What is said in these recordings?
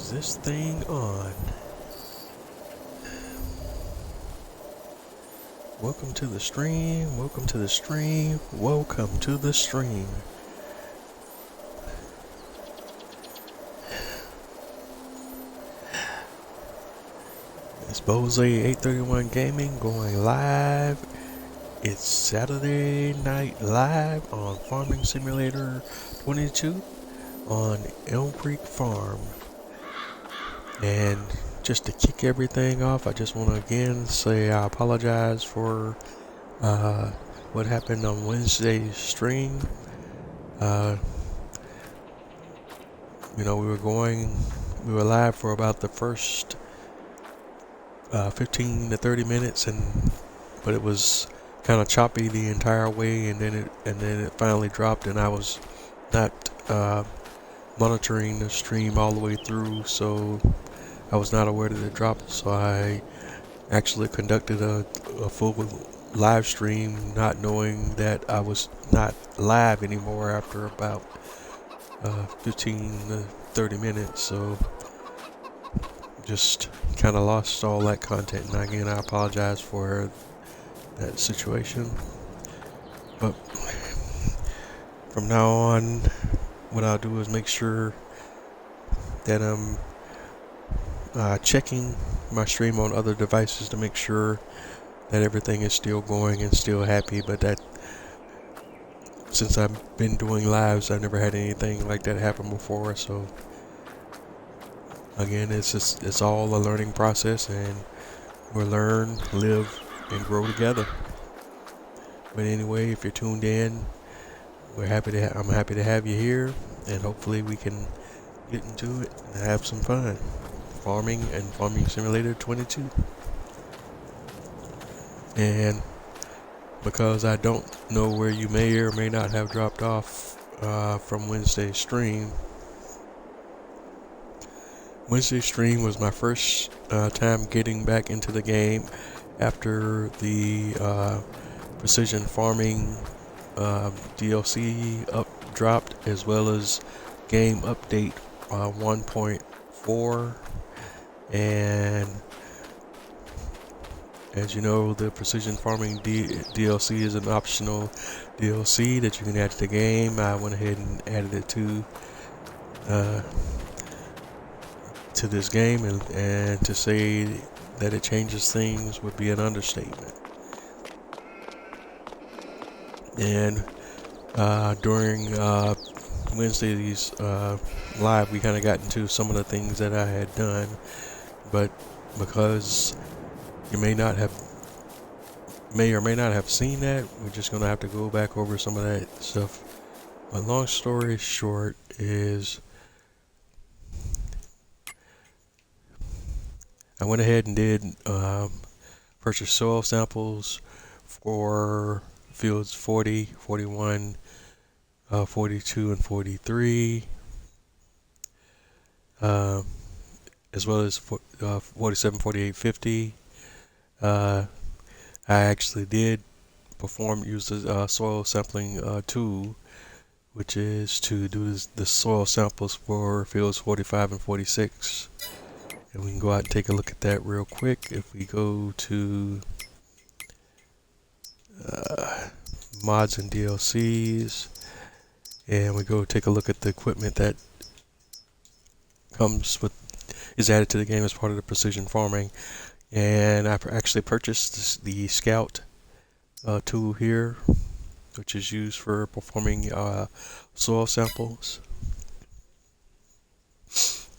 Is this thing on? Welcome to the stream, welcome to the stream, welcome to the stream. It's Bose 831 Gaming going live. It's Saturday Night Live on Farming Simulator 22 on ELM Creek Farm. And just to kick everything off, I just want to again say I apologize for what happened on Wednesday's stream. We were live for about the first 15 to 30 minutes, but it was kind of choppy the entire way, and then it finally dropped, and I was not monitoring the stream all the way through, so I was not aware that it dropped. So I actually conducted a full live stream, not knowing that I was not live anymore after about 15 to 30 minutes. So just kind of lost all that content, and again I apologize for that situation. But from now on, what I'll do is make sure that I'm checking my stream on other devices to make sure that everything is still going and still happy. But that, since I've been doing lives, I've never had anything like that happen before. So again, it's all a learning process, and we'll learn, live, and grow together. But anyway, if you're tuned in, I'm happy to have you here, and hopefully we can get into it and have some fun. Farming and Farming Simulator 22. And because I don't know where you may or may not have dropped off from Wednesday's stream. Wednesday's stream was my first time getting back into the game after the Precision Farming DLC dropped, as well as game update 1.4. And as you know, the Precision Farming DLC is an optional DLC that you can add to the game. I went ahead and added it to this game, and to say that it changes things would be an understatement. And during Wednesday's live, we kind of got into some of the things that I had done, but because you may or may not have seen that, we're just going to have to go back over some of that stuff. But long story short is, I went ahead and did purchase soil samples for fields 40, 41, 42, and 43, as well as 47, 48, 50. I actually did use the soil sampling tool, which is to do the soil samples for fields 45 and 46. And we can go out and take a look at that real quick. If we go to mods and DLCs, and we go take a look at the equipment that is added to the game as part of the Precision Farming. And I actually purchased the Scout tool here, which is used for performing soil samples.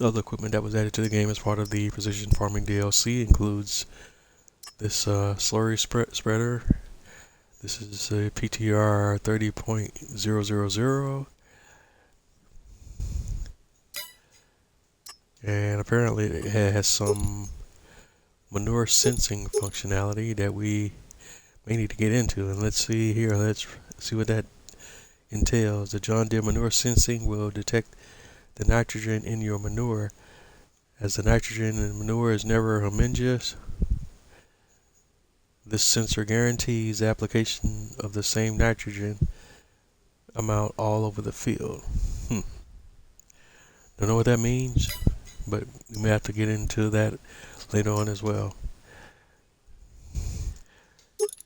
Other equipment that was added to the game as part of the Precision Farming DLC includes this slurry spreader. This is a PTR 30.000, and apparently it has some manure sensing functionality that we may need to get into. And let's see here, let's see what that entails. The John Deere manure sensing will detect the nitrogen in your manure, as the nitrogen in manure is never homogeneous. This sensor guarantees the application of the same nitrogen amount all over the field. Don't know what that means, but we may have to get into that later on as well.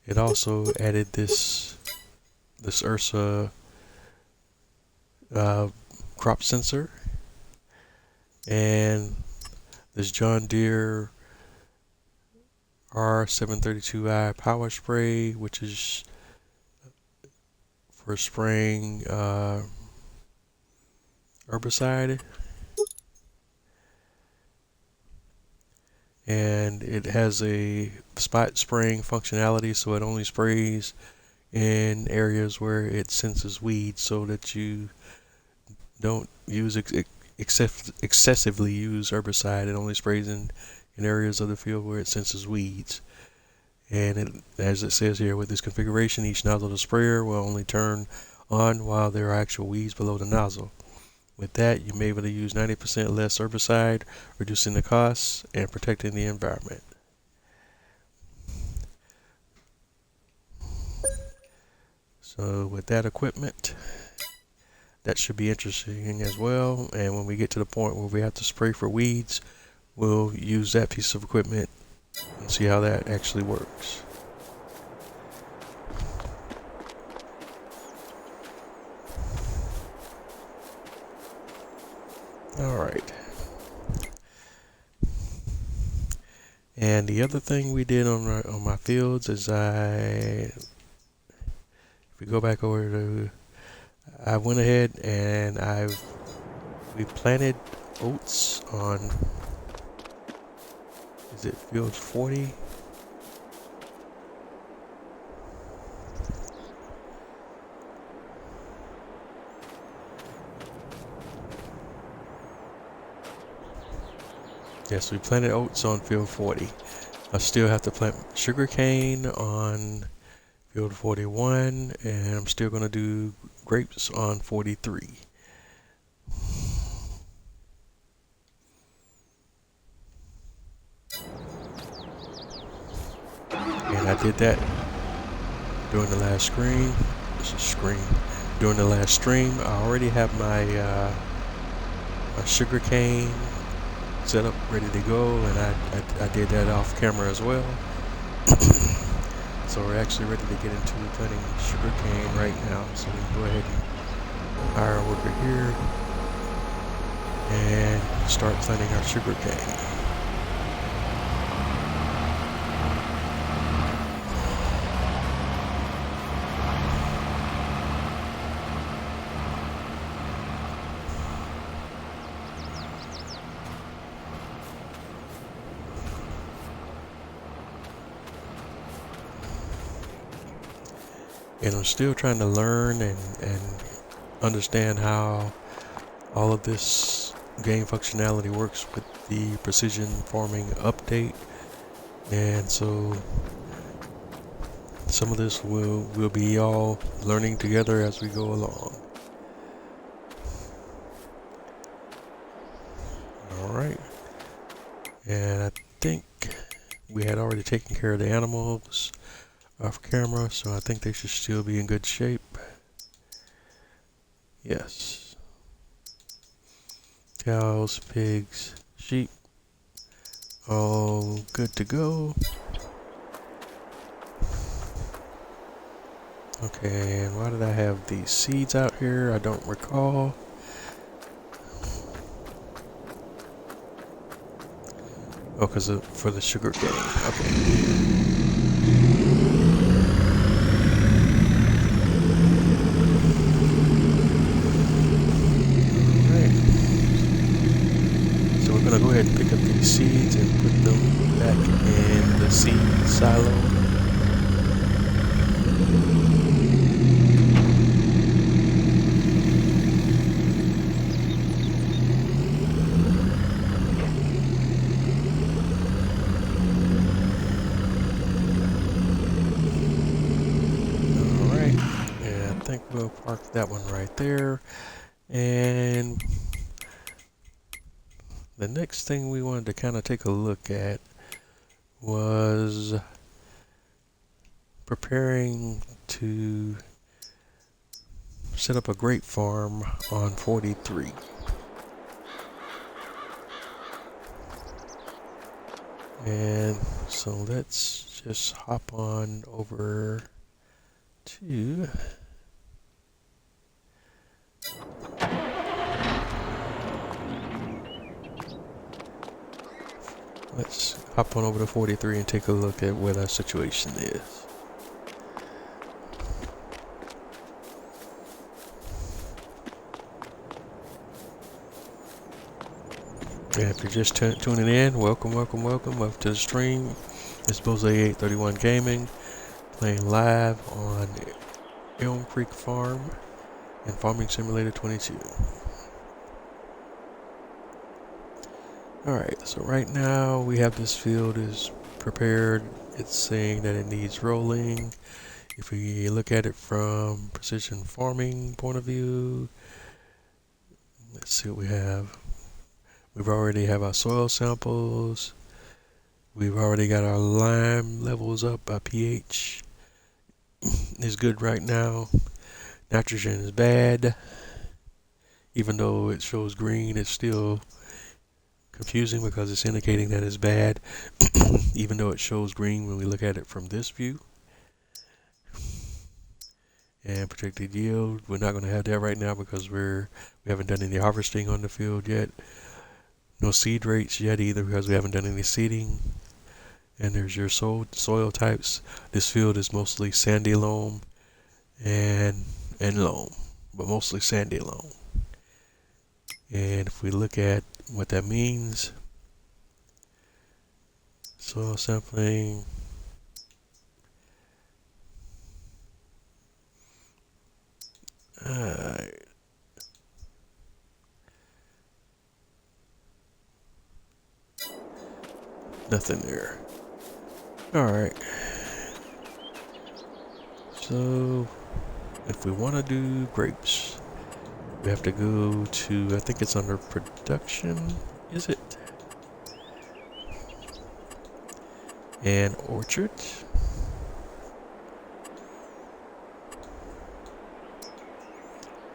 It also added this Ursa crop sensor and this John Deere R732i power spray, which is for spraying herbicide, and it has a spot spraying functionality, so it only sprays in areas where it senses weeds, so that you don't use excessively use herbicide. It only sprays in areas of the field where it senses weeds. And it, as it says here, with this configuration, each nozzle of the sprayer will only turn on while there are actual weeds below the nozzle. With that, you may be able to use 90% less herbicide, reducing the costs and protecting the environment. So with that equipment, that should be interesting as well. And when we get to the point where we have to spray for weeds, we'll use that piece of equipment and see how that actually works. All right. And the other thing we did on my fields is if we go back over to, I went ahead and we planted oats on, is it field 40? Yes, we planted oats on field 40. I still have to plant sugarcane on field 41, and I'm still going to do grapes on 43. And I did that during the last stream. During the last stream, I already have my sugarcane set up, ready to go, and I did that off camera as well. So we're actually ready to get into planting sugarcane right now. So we can go ahead and hire a worker here and start planting our sugarcane. And I'm still trying to learn and understand how all of this game functionality works with the precision farming update. And so some of this we'll be all learning together as we go along. All right. And I think we had already taken care of the animals off camera, so I think they should still be in good shape. Yes. Cows, pigs, sheep, all good to go. Okay, and why did I have these seeds out here? I don't recall. Oh, because for the sugarcane. Okay. I'm gonna go ahead and pick up these seeds and put them back in the seed silo. All right, and I think we'll park that one right there. And the next thing we wanted to kind of take a look at was preparing to set up a grape farm on 43. And so let's just hop on over to let's hop on over to 43 and take a look at what our situation is. And if you're just tuning in, welcome to the stream. It's Bose 831 Gaming, playing live on ELM Creek Farm and Farming Simulator 22. Alright, so right now we have this field is prepared. It's saying that it needs rolling. If we look at it from precision farming point of view, let's see what we have. We've already have our soil samples. We've already got our lime levels up. Our pH is good right now. Nitrogen is bad. Even though it shows green, it's still confusing because it's indicating that it's bad. Even though it shows green when we look at it from this view. And projected yield, we're not going to have that right now because we haven't done any harvesting on the field yet. No seed rates yet either because we haven't done any seeding. And there's your soil types. This field is mostly sandy loam and loam, but mostly sandy loam. And if we look at what that means, soil sampling, nothing there. Alright, so if we want to do grapes, we have to go to, I think it's under production, is it? And orchard.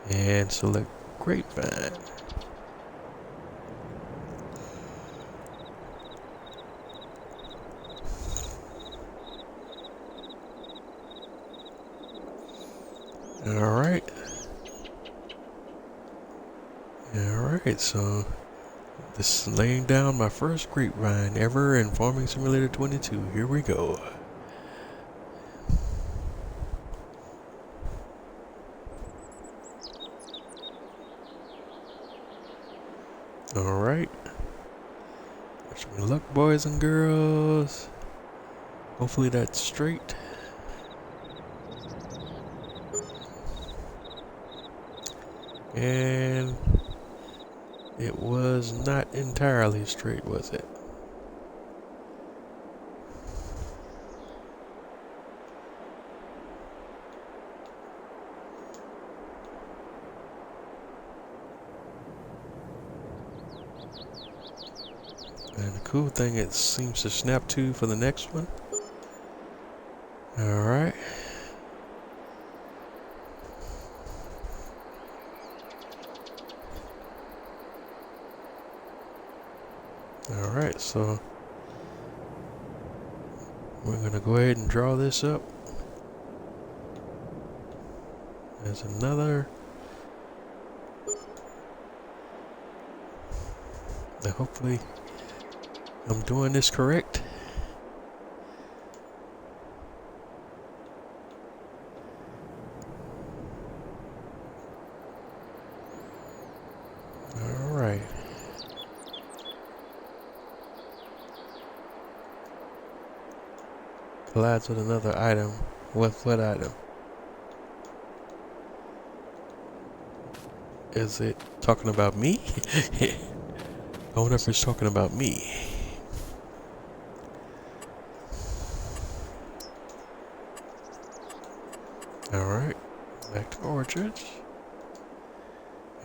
And select grapevine. Alright. Alright, so this is laying down my first grapevine ever in Farming Simulator 22. Here we go. Alright. Wish me luck, boys and girls. Hopefully that's straight. And it was not entirely straight, was it? And the cool thing, it seems to snap to for the next one. Alright. Alright, so we're going to go ahead and draw this up. There's another. Now hopefully I'm doing this correct. Alright. Collides with another item. What item? Is it talking about me? I wonder if it's talking about me. Alright, back to orchards.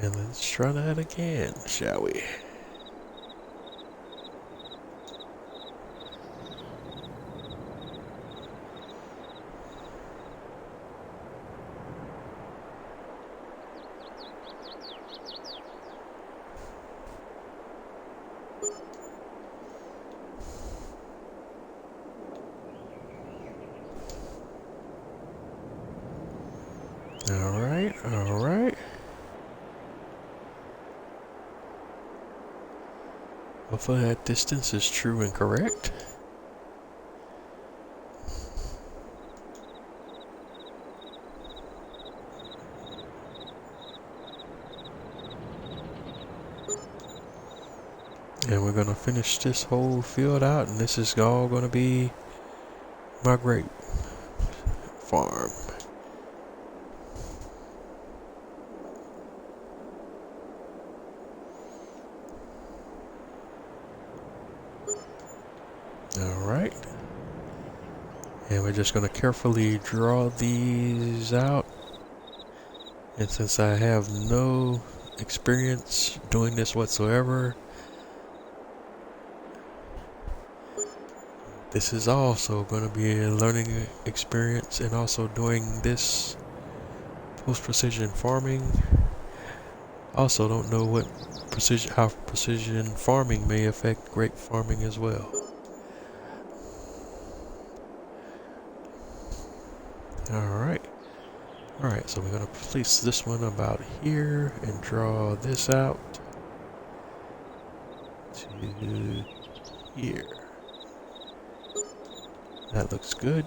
And let's try that again, shall we? for that distance is true and correct. And we're gonna finish this whole field out, and this is all gonna be my grape farm. Alright. And we're just gonna carefully draw these out. And since I have no experience doing this whatsoever, this is also going to be a learning experience, and also doing this post-precision farming. Also don't know how precision farming may affect grape farming as well. Alright, so we're going to place this one about here and draw this out to here. That looks good.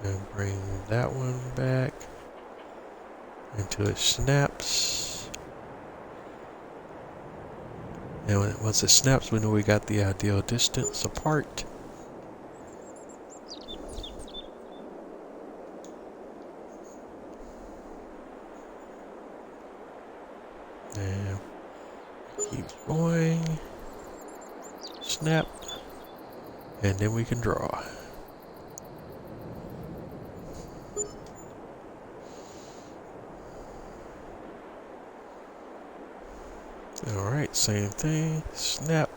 And bring that one back until it snaps. And once it snaps, we know we got the ideal distance apart. And keep going. Snap. And then we can draw. Alright, same thing. Snap.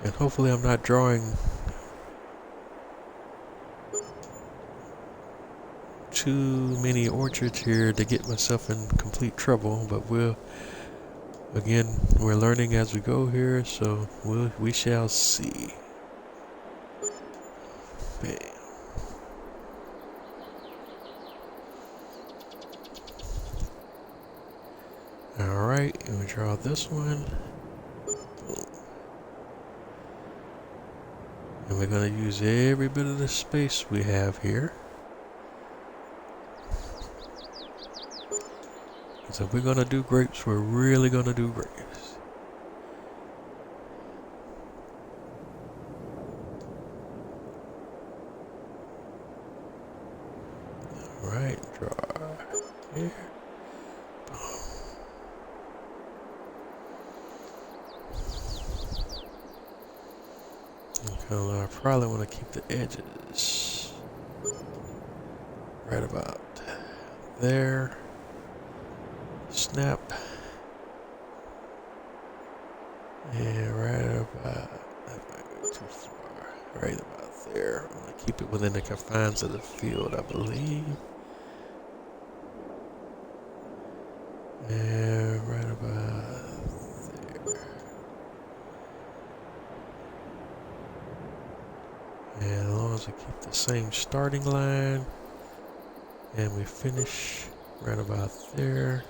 And hopefully I'm not drawing too many orchards here to get myself in complete trouble, but we're learning as we go here, so we shall see. Bam. Alright, and we draw this one. Boom. And we're going to use every bit of the space we have here. So if we're going to do grapes, we're really going to do grapes. Alright, draw here. Okay, I probably want to keep the edges right about there. Snap. And right about, that might go too far. Right about there. I'm going to keep it within the confines of the field, I believe. And right about there. And as long as we keep the same starting line, and we finish right about there.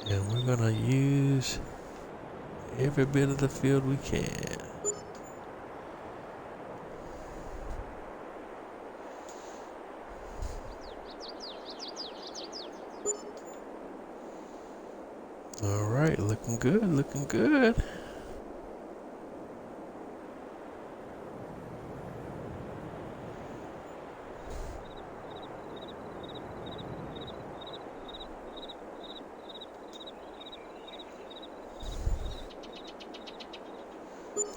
And we're gonna use every bit of the field we can. Alright, looking good, looking good.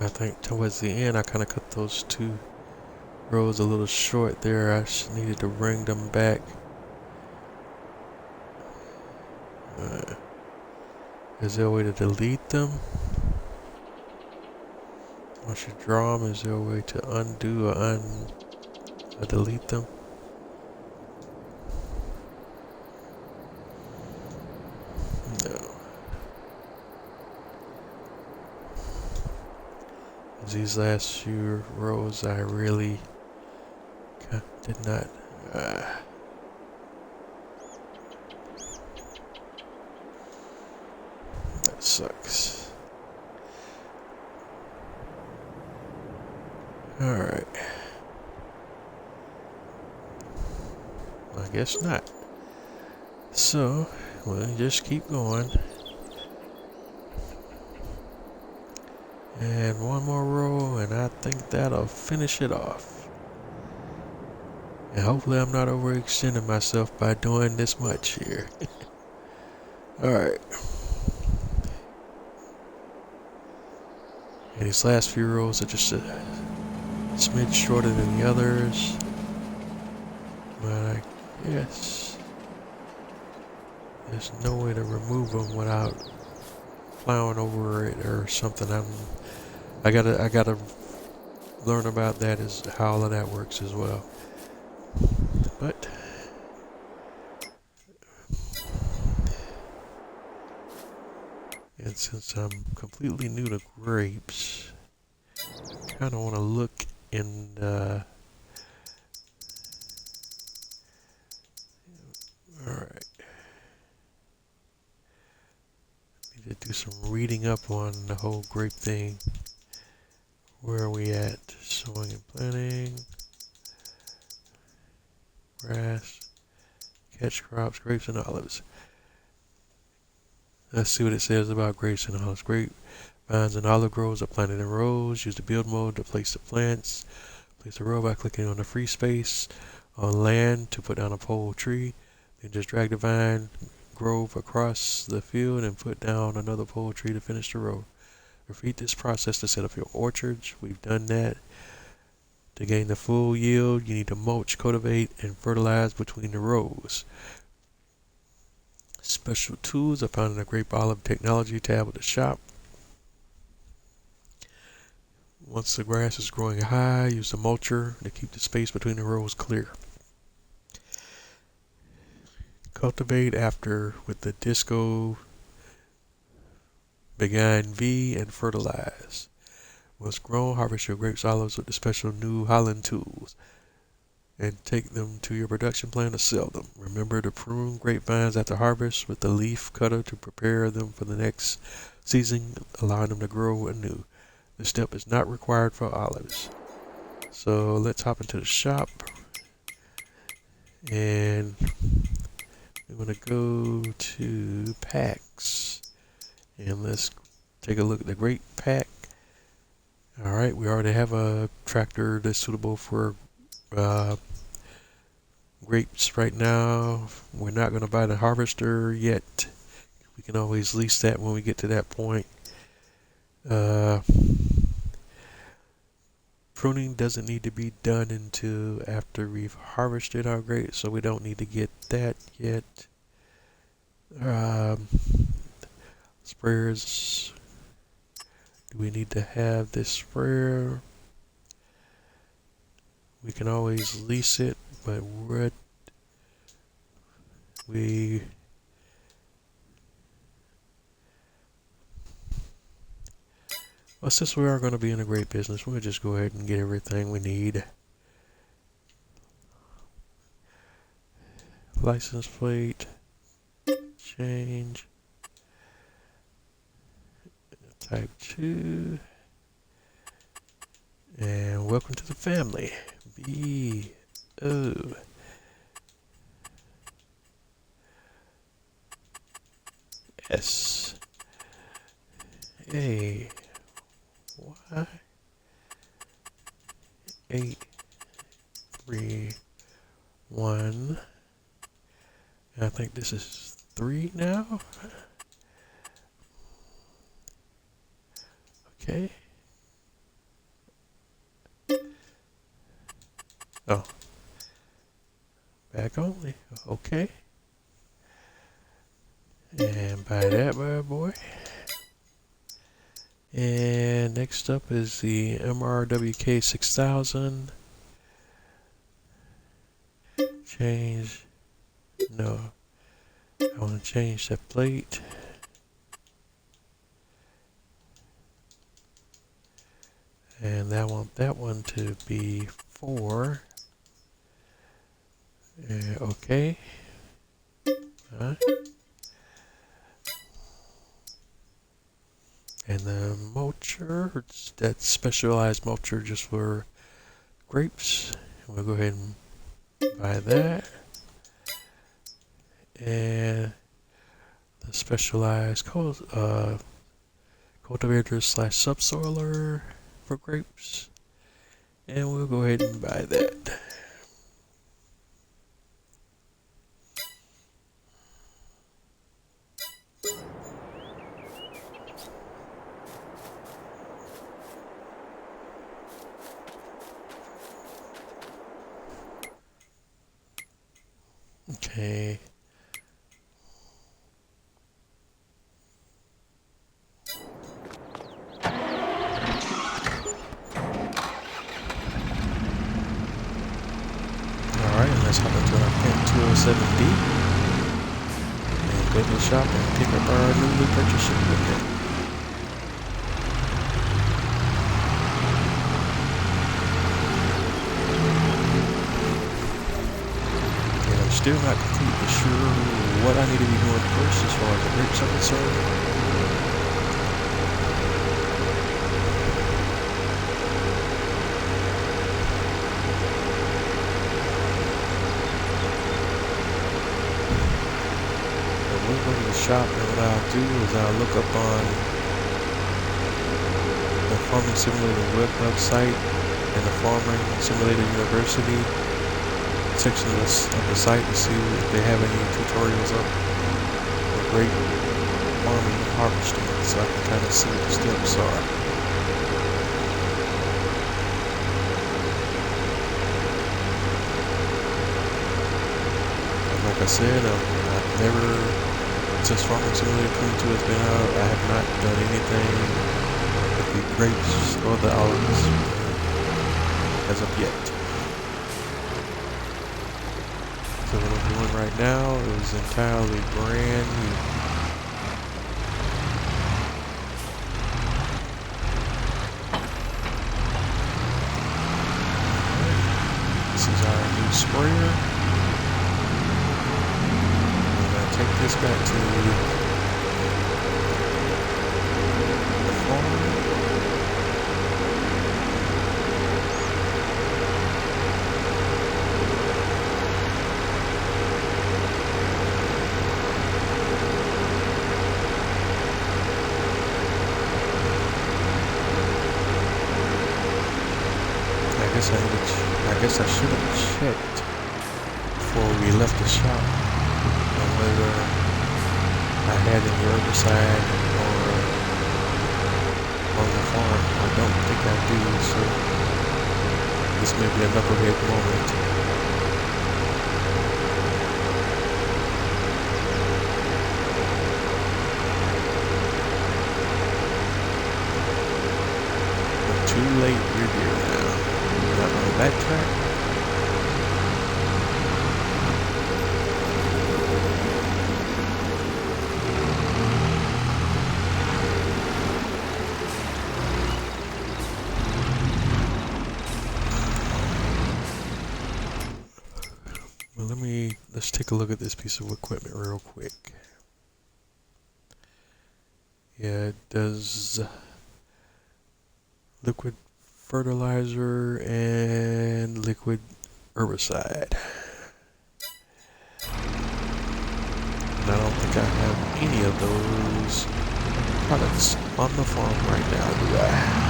I think towards the end I kind of cut those two rows a little short there. I just needed to bring them back. Is there a way to delete them? Once you draw them, is there a way to undo or delete them? No. These last few rows I really did not That sucks. Alright. I guess not. So, we'll just keep going. And one more row, and I think that'll finish it off. And hopefully I'm not overextending myself by doing this much here. Alright. And these last few rows are just a smidge shorter than the others. But I guess there's no way to remove them without plowing over it or something. I gotta learn about that, as how all of that works as well. But and since I'm completely new to grapes, I kind of want to look in alright. Need to do some reading up on the whole grape thing. Where are we at? Sowing and planting. Grass. Catch crops, grapes and olives. Let's see what it says about grapes and olives. Grapevines and olive groves are planted in rows. Use the build mode to place the plants. Place a row by clicking on the free space on land to put down a pole tree. Then just drag the vine grove across the field and put down another pole tree to finish the row. Repeat this process to set up your orchards. We've done that. To gain the full yield, you need to mulch, cultivate, and fertilize between the rows. Special tools are found in the Grape Olive Technology tab of the shop. Once the grass is growing high, use the mulcher to keep the space between the rows clear. Cultivate after with the Disco Began V and fertilize. Once grown, harvest your grapes olives with the special New Holland tools and take them to your production plant to sell them. Remember to prune grapevines after harvest with the leaf cutter to prepare them for the next season, allowing them to grow anew. This step is not required for olives. So let's hop into the shop, and we're going to go to packs, and let's take a look at the grape pack. Alright, we already have a tractor that's suitable for grapes right now. We're not going to buy the harvester yet. We can always lease that when we get to that point. Pruning doesn't need to be done until after we've harvested our grapes, so we don't need to get that yet. Sprayers. Do we need to have this sprayer? We can always lease it, but what we well, since we are going to be in a grape business, we'll just go ahead and get everything we need. License plate, change, type 2, and welcome to the family. B-O. S A Y 831. And I think this is 3 now. Okay. Oh. Back only. Okay. And buy that bad boy. And next up is the MRWK 6000. Change. No. I want to change the plate. And I want that one to be 4. Okay. And the mulcher, that specialized mulcher just for grapes. We'll go ahead and buy that. And the specialized cultivator slash subsoiler for grapes. And we'll go ahead and buy that. Okay. Alright, and let's hop into our Pent 207D and go to the shop and pick up our newly purchased equipment. And I'm still not completely sure what I need to be doing first as far as the grapes are concerned. Go to the shop, and what I'll do is I'll look up on the Farming Simulator website and the Farming Simulator University section of the site to see if they have any tutorials up for grape farming and harvesting, so I can kind of see what the steps are. And like I said, I've never, since Farming Simulator 22 has been out, I have not done anything with the grapes or the olives as of yet. So what I'm doing right now is entirely brand new. This is our new sprayer. Take this back to the farm. I guess I should have checked before we left the shop on whether I had any herbicide or on the farm. I don't think I do, so this may be a knucklehead moment. But too late, we're here now. Not on the backtrack. Let's take a look at this piece of equipment real quick. Yeah, it does liquid fertilizer and liquid herbicide. And I don't think I have any of those products on the farm right now, do I?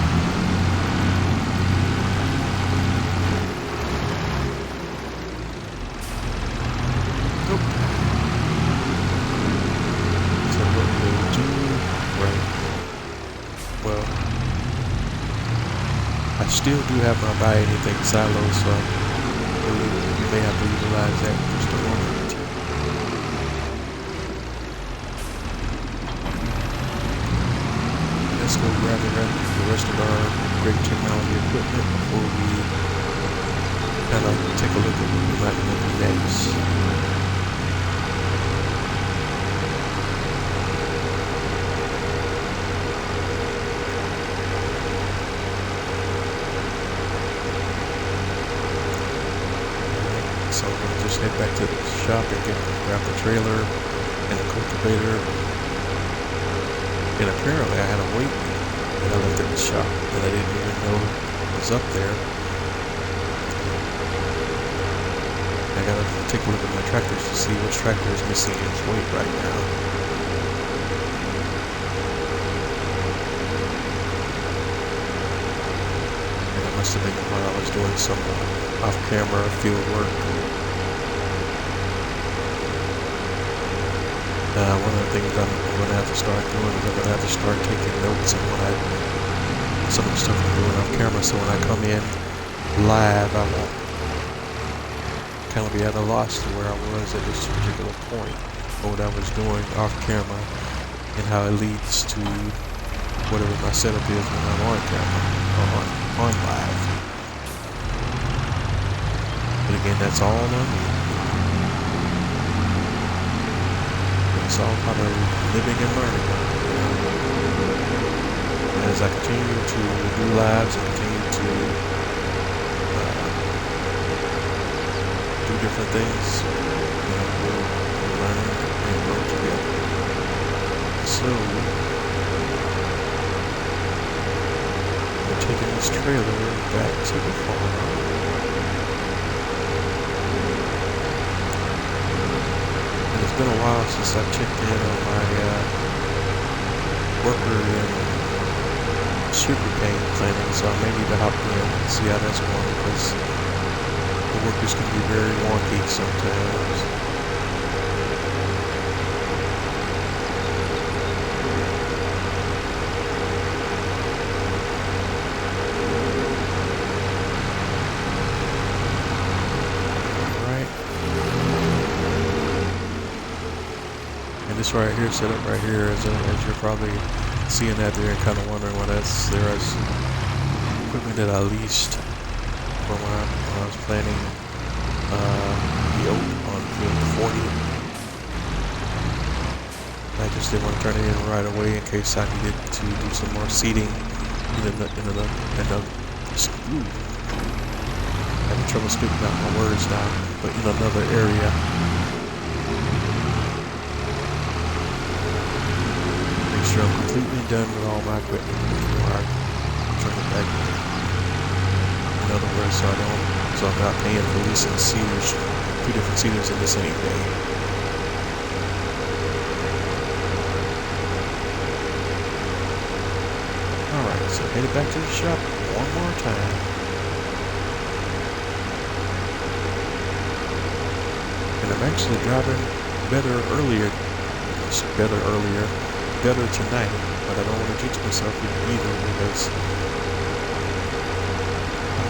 I still do have my buy anything silo, so you may have to utilize that in just a moment. Let's go grab the rest of our great technology equipment before we kind of take a look at what we might want to do next. So I'm going to just head back to the shop and grab the trailer and the cultivator. And apparently I had a weight that I left in the shop that I didn't even know was up there. I gotta take a look at my tractors to see which tractor is missing its weight right now. And it must have been while I was doing some off-camera field work. One of the things I'm going to have to start doing is I'm going to have to start taking notes on some of the stuff I'm doing off camera, so when I come in live, I won't kind of be at a loss to where I was at this particular point, or what I was doing off camera, and how it leads to whatever my setup is when I'm on camera, or on live. But again, that's all on me. It's all part of living and learning. As I continue to do lives and continue to do different things, we'll learn and grow together. So, we're taking this trailer back to the farm. It's been a while since I checked in on my worker in sugarcane planting, so I may need to hop in and see how that's going, because the workers can be very wonky sometimes. This right here, set up right here, as you're probably seeing that there and kind of wondering why that's there. Is equipment that I leased from when I was planting the oat on field 40. I just didn't want to turn it in right away in case I needed to do some more seeding I'm having trouble speaking out my words now, but in another area. Sure I'm completely done with all my equipment before I turn it back in. In other words, so I'm not paying for leasing seeders, 2 different seeders in the same day. Alright, so headed back to the shop one more time. And I'm actually driving better tonight, but I don't want to jinx myself either, because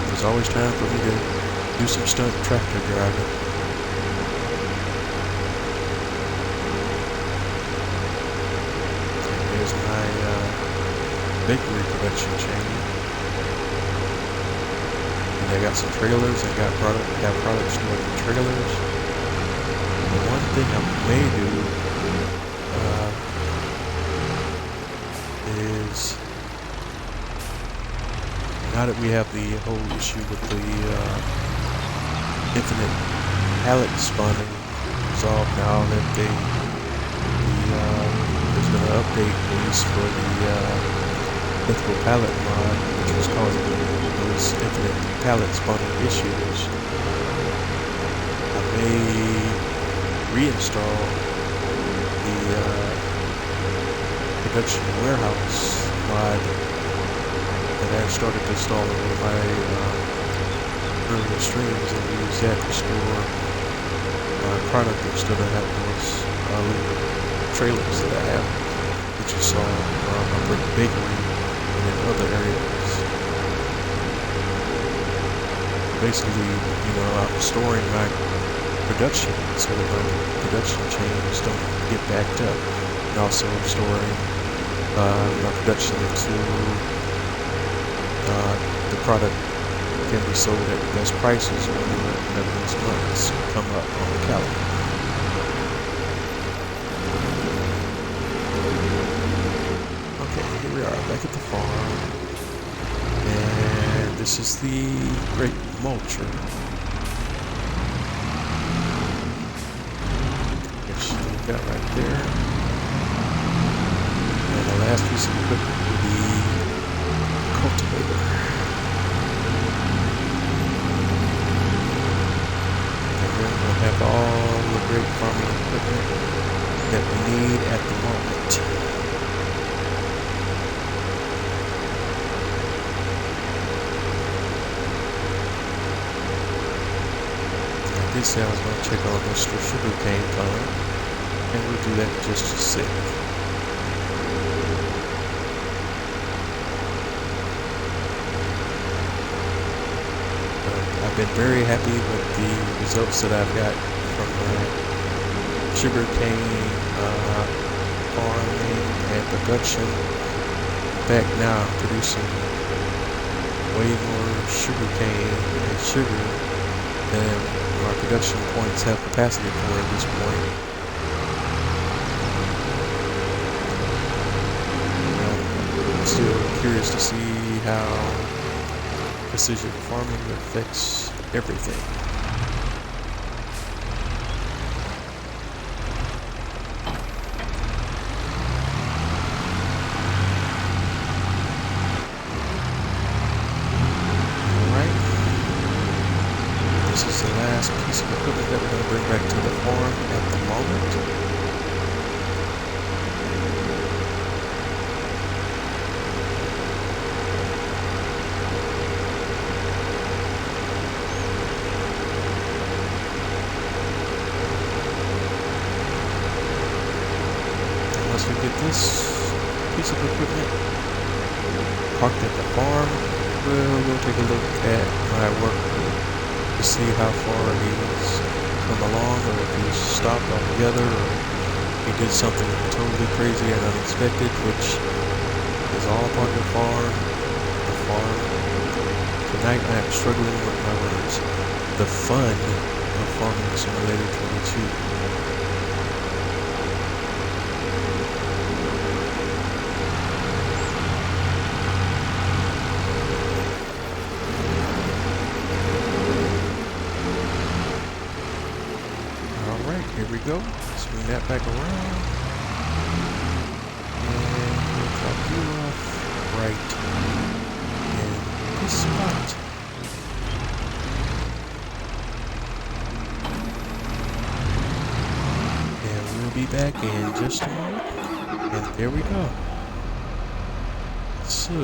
there's always time for me to do some stunt tractor driving. And here's my bakery production chain. And they got some trailers and got products stored in trailers. And the one thing I may do is, now that we have the whole issue with the infinite pallet spawning resolved, now that there's been an update released for the mythical pallet mod, which was causing those infinite pallet spawning issues, I may reinstall the production warehouse mod that I started installing in my earlier streams, and use that to store my product instead of having those trailers that I have, which you saw around my bakery and in other areas. Basically, I'm storing my production so that my production chains don't get backed up, and also storing my production to the product can be sold at the best prices whenever those months come up on the calendar. Okay, here we are back at the farm, and this is the great mulcher, which we've got right there. And the last piece of equipment will be cultivator. And then we'll have all the great farming equipment that we need at the moment. I did say I was going to check on Mr. Sugarcane farm, and we'll do that in just a sec. I've been very happy with the results that I've got from my sugarcane farming and production. In fact, now I'm producing way more sugarcane and sugar than our production points have capacity for at this point. I'm still curious to see how precision farming affects everything. Alright. This is the last piece of equipment that we're going to bring back to the farm at the moment. Once we get this piece of equipment parked at the farm, we'll go take a look at my work to see how far he's come along, or if he's stopped altogether, or he did something totally crazy and unexpected, which is all part of the farm. Tonight I am struggling with my words. The fun of Farming Simulator 22. Here we go. Swing that back around. And we'll drop you off right in this spot. And we'll be back in just a moment. And there we go. So.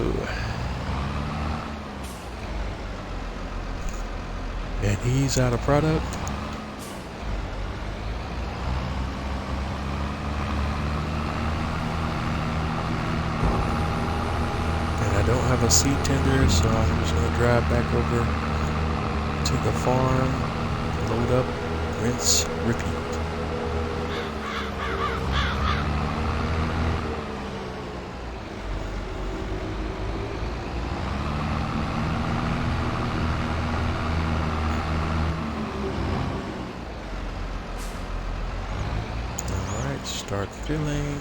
And he's out of product. I don't have a seed tender, so I'm just going to drive back over to the farm, load up, rinse, repeat. Alright, start filling.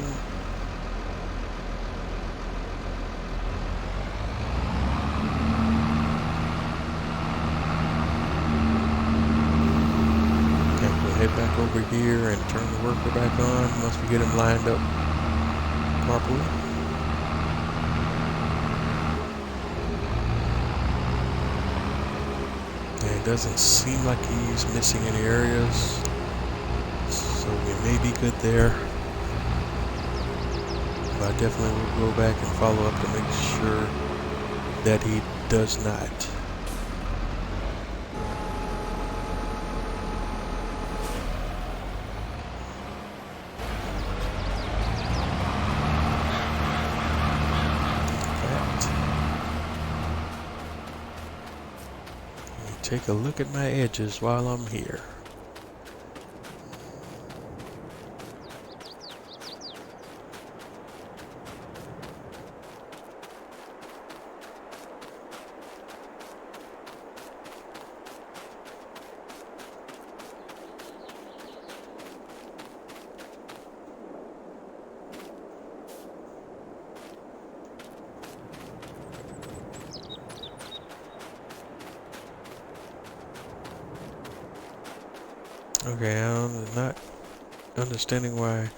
Head back over here and turn the worker back on once we get him lined up properly. And it doesn't seem like he's missing any areas, so we may be good there. But I definitely will go back and follow up to make sure that he does not. Take a look at my edges while I'm here. Okay, I'm not understanding why.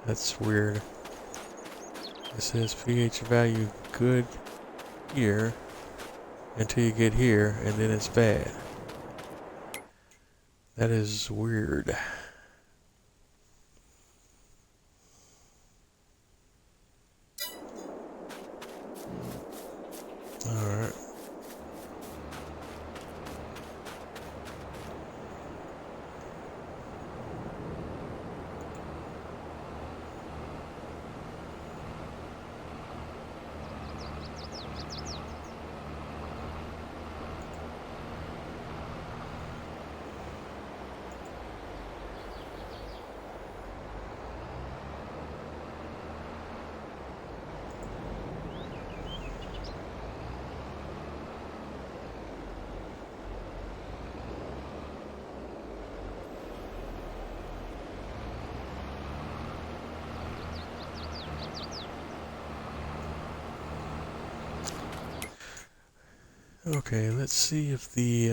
That's weird. It says pH value good here until you get here, and then it's bad. That is weird. Alright. Okay, let's see if the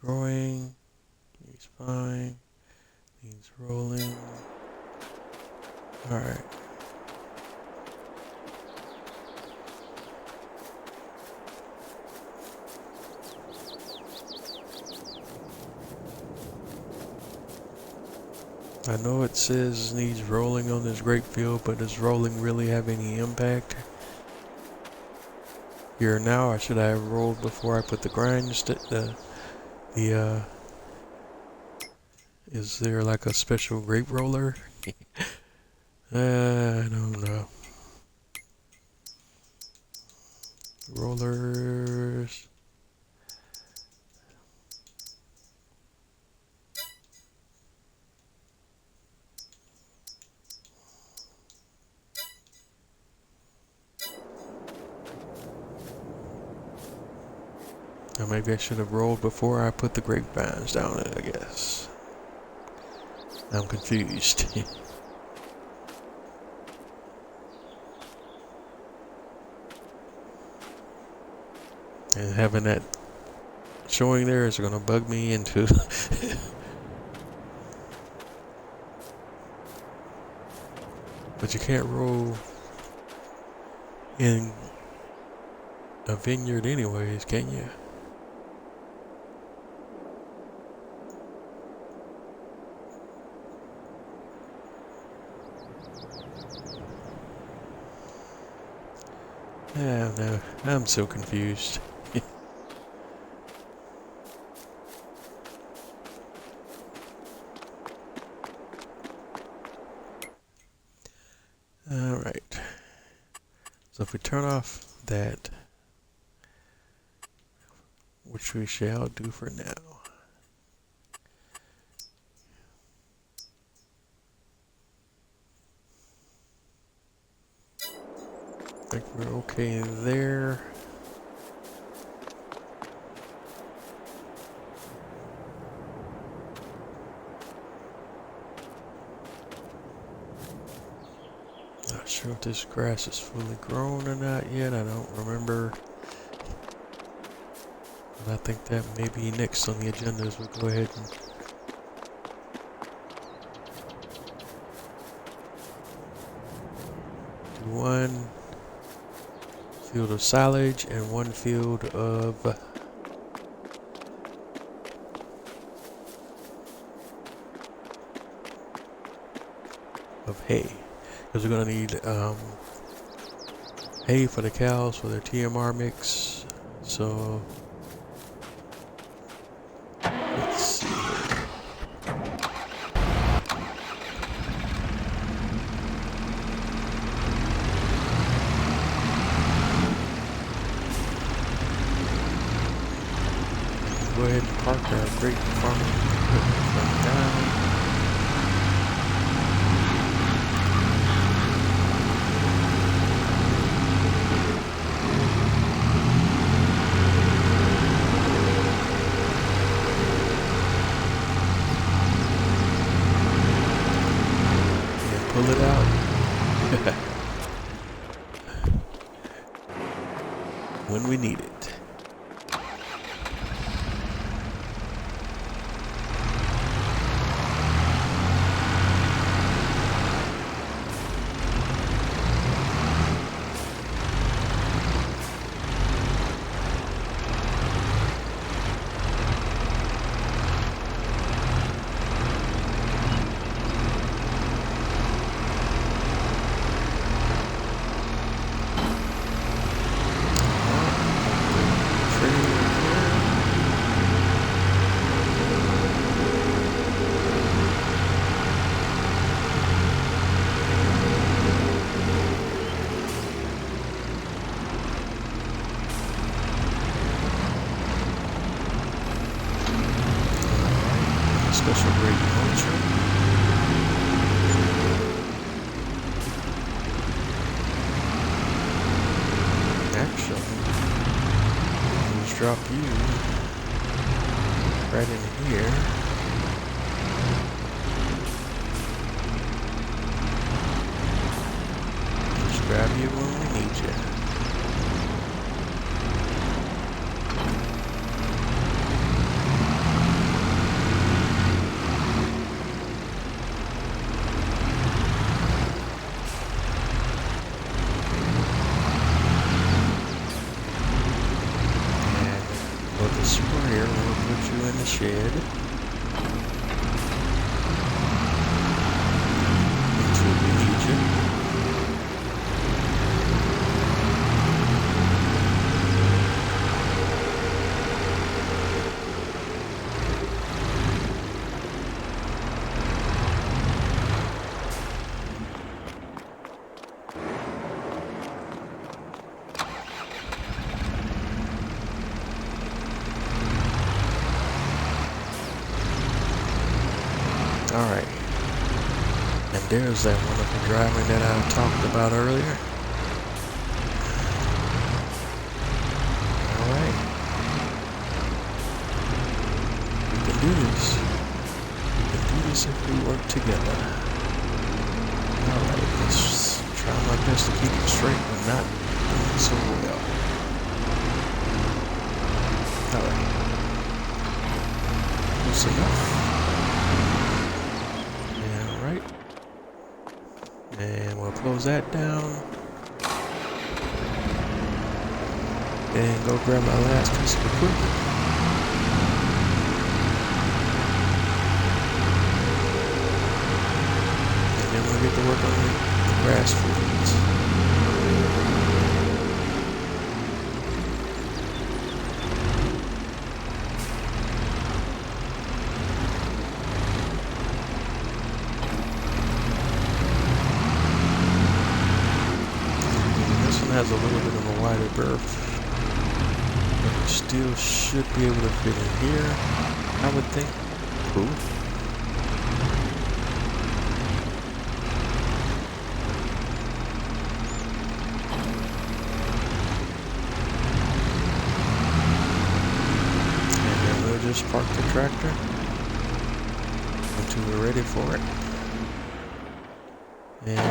growing is fine, needs rolling. Alright. I know it says needs rolling on this grape field, but does rolling really have any impact? Here now, or should I have rolled before I put the grinds? Is there like a special grape roller? I don't know. Rollers. Or maybe I should have rolled before I put the grapevines down it, I guess. I'm confused. And having that showing there is going to bug me into but you can't roll in a vineyard anyways, can you? No, I'm so confused. Alright. So if we turn off that, which we shall do for now. I think we're okay there. Not sure if this grass is fully grown or not yet. I don't remember. But I think that may be next on the agenda as we go ahead and do one field of silage and one field of hay, because we're going to need hay for the cows for their TMR mix. So let's see here. Go ahead and park our great farming equipment down. Pull it out. When we need it. special grade mulcher. Actually, let's drop you right in here. Just grab you when we need you. Sprayer, we'll put you in the shed. Until we need you. Alright, and there's that wonderful driver that I talked about earlier. Alright, we can do this. We can do this if we work together. Alright, let's try my best to keep it straight but not doing so well. Alright, close enough. And we'll close that down. And go grab my last piece of equipment. And then we'll get to work on the grass fields. Has a little bit of a wider berth, but you still should be able to fit in here, I would think. Cool. And then we'll just park the tractor until we're ready for it. And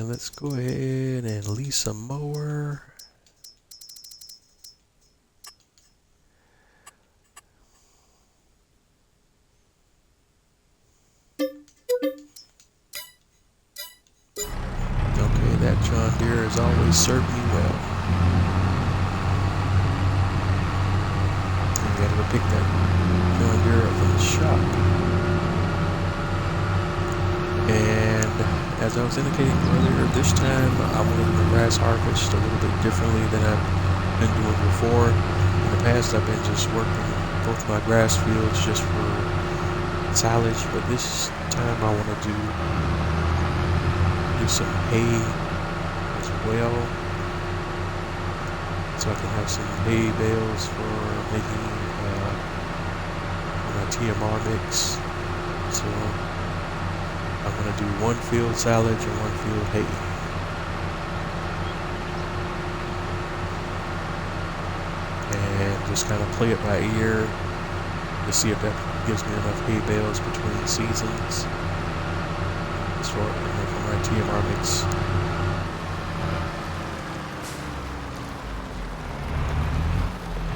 let's go ahead and lease a mower. Okay, that John Deere has always served me well. I gotta go pick that John Deere up from the shop. And as I was indicating earlier, this time I want to do the grass harvest a little bit differently than I've been doing before. In the past, I've been just working both my grass fields just for silage, but this time I want to do some hay as well, so I can have some hay bales for making my TMR mix. So I'm going to do one field silage and one field hay. And just kind of play it by ear to see if that gives me enough hay bales between seasons. As far as for my TMR mix.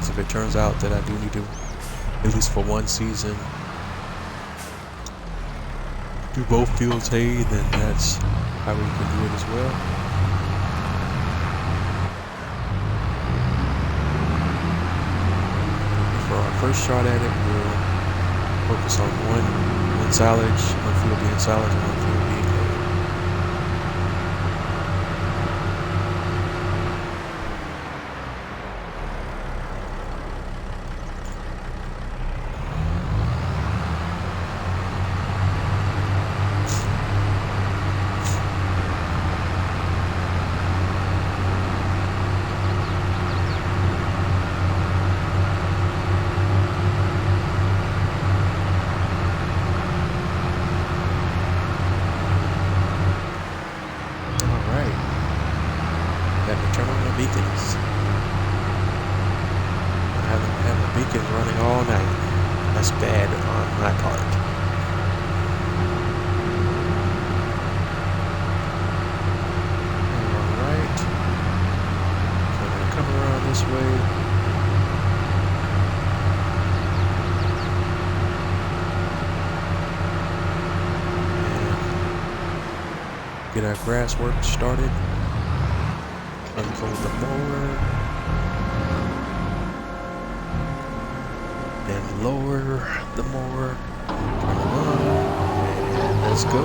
So if it turns out that I do need to, at least for one season, do both fields hay, then that's how we can do it as well. For our first shot at it, we'll focus on one silage, one field being silage and one field being hay. speaking running all night. That's bad on my part. Alright. So I'm gonna come around this way. And get our grass work started. Unfold the mower. Then lower the mower, turn it on, and let's go.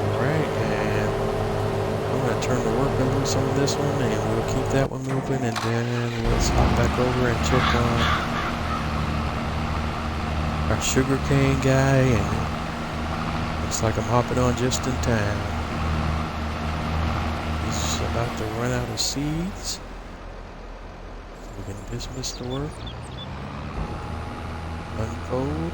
Alright, and I'm going to turn the worker loose on this one, and we'll keep that one moving, and then let's hop back over and check on our sugarcane guy, and looks like I'm hopping on just in time. He's about to run out of seeds, so we can dismiss the work, unfold,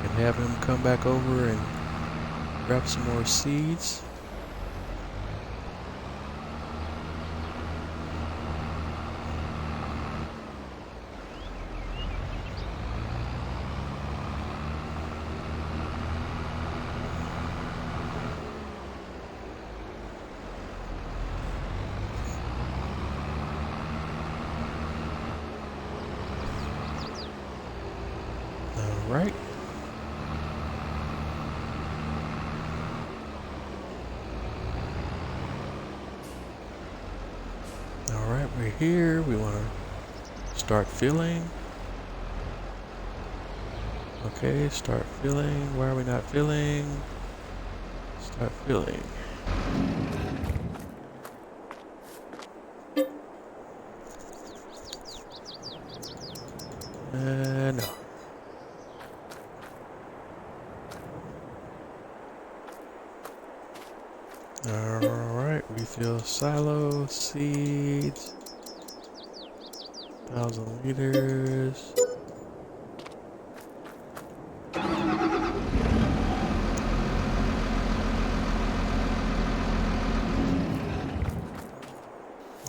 and have him come back over and grab some more seeds. Right. Alright, we're here. We want to start filling. Okay, start filling. Why are we not filling? Start filling. No. Alright, refill silo, seeds, 1,000 liters.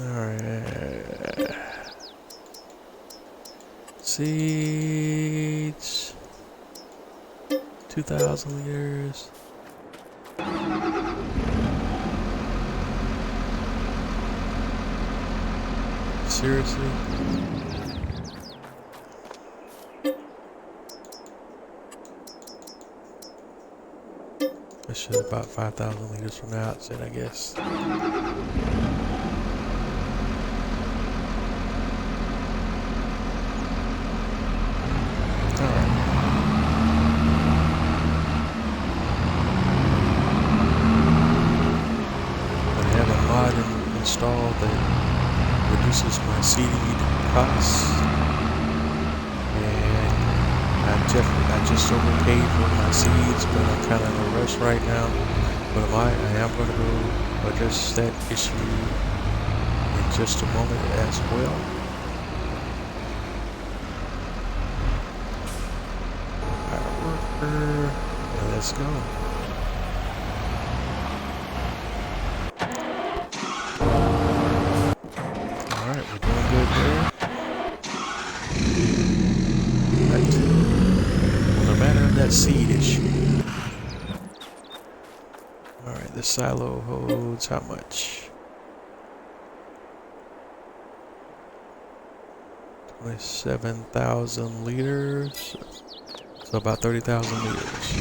Alright. Seeds, 2,000 liters. Seriously? That should about 5,000 liters from the outset, I guess. Installed that reduces my seed costs, and I just overpaid for my seeds, but I'm kind of in a rush right now. But I am going to go address that issue in just a moment as well. Our worker, and let's go. Seed issue. Alright, the silo holds how much? 27,000 liters. So about 30,000 liters.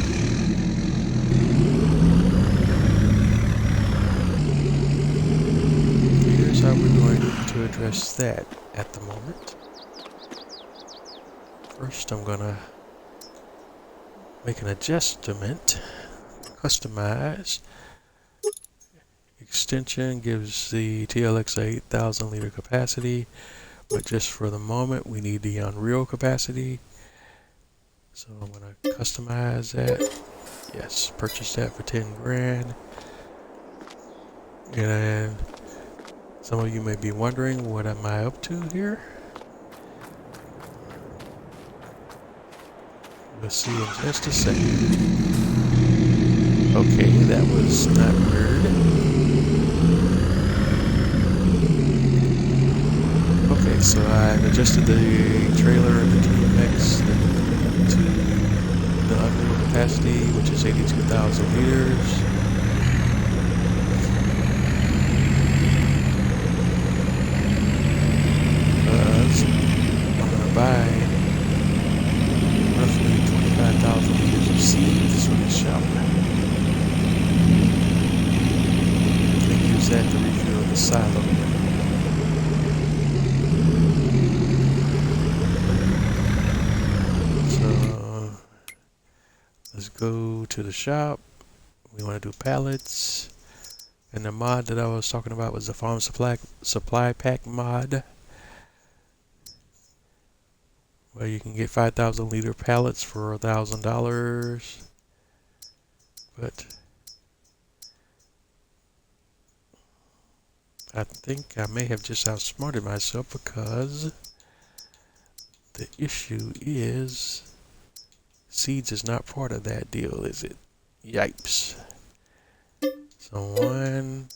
Here's how we're going to address that at the moment. First, I'm gonna make an adjustment, customize. Extension gives the TLX a 8,000 liter capacity, but just for the moment we need the unreal capacity. So I'm going to customize that. Yes, purchase that for 10 grand. And some of you may be wondering, what am I up to here? We'll see in just a second. Okay, that was not weird. Okay, so I've adjusted the trailer and the tube mix to the unload capacity, which is 82,000 liters. Because I'm going to buy roughly 25,000 liters of seeds from the shop. And use that to refill the silo. So let's go to the shop. We want to do pallets. And the mod that I was talking about was the farm supply pack mod, where you can get 5,000 liter pallets for $1,000. But I think I may have just outsmarted myself, because the issue is seeds is not part of that deal, is it? Yipes. So 1,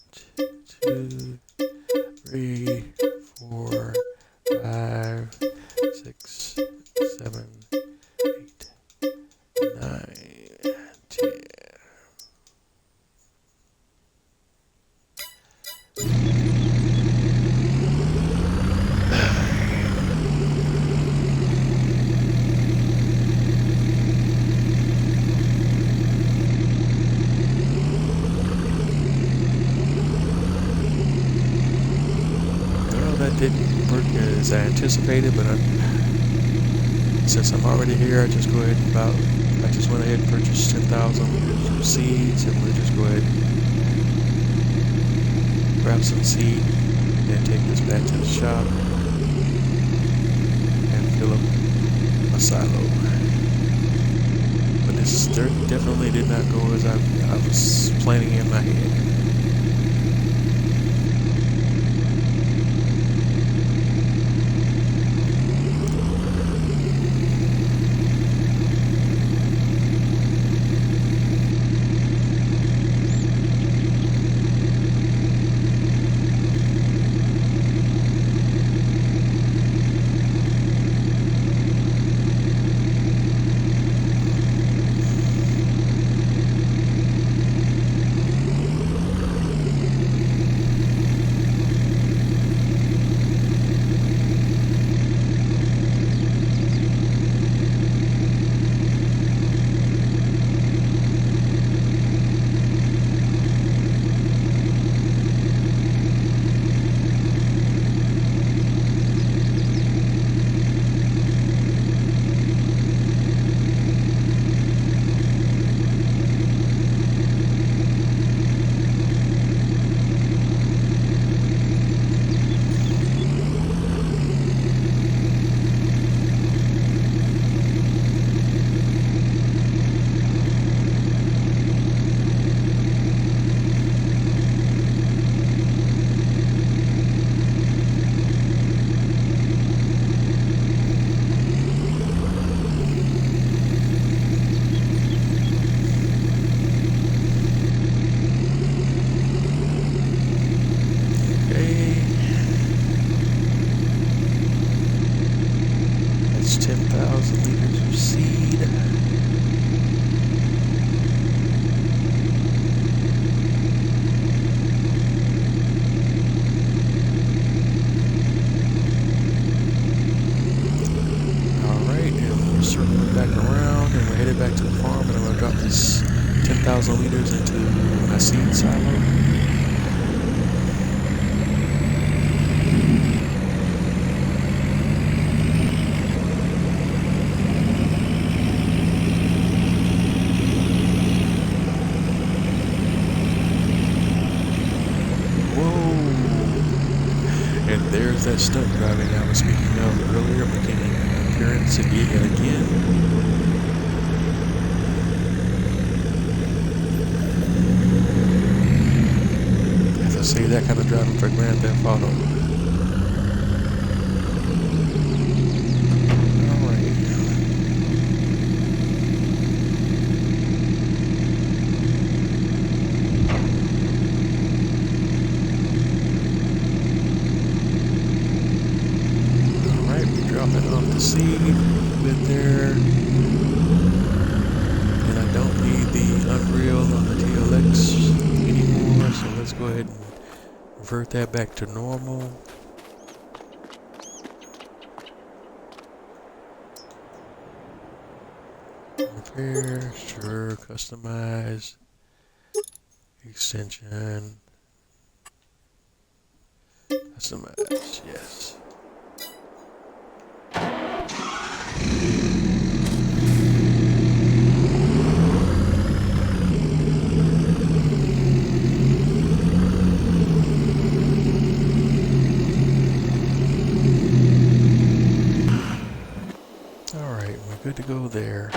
2, 3, 4, 5, 6, 7, 8, 9, 10. That didn't work as I anticipated, but since I'm already here, I just went ahead and purchased 10,000 liters of seeds, and we'll just go ahead and grab some seed and take this back to the shop and fill up my silo. But this definitely did not go as I was planning in my head. Back to the farm, and I'm going to drop this 10,000 liters into my seed silo. Whoa! And there's that stunt driving I was speaking of earlier, making an appearance again. See that kind of driving for Grand Theft Auto. Alright. see with there, and I don't need the Unreal on the TLX anymore, so let's go ahead and revert that back to normal. Repair, sure, customize, extension, customize, yes. Alright, we're good to go there.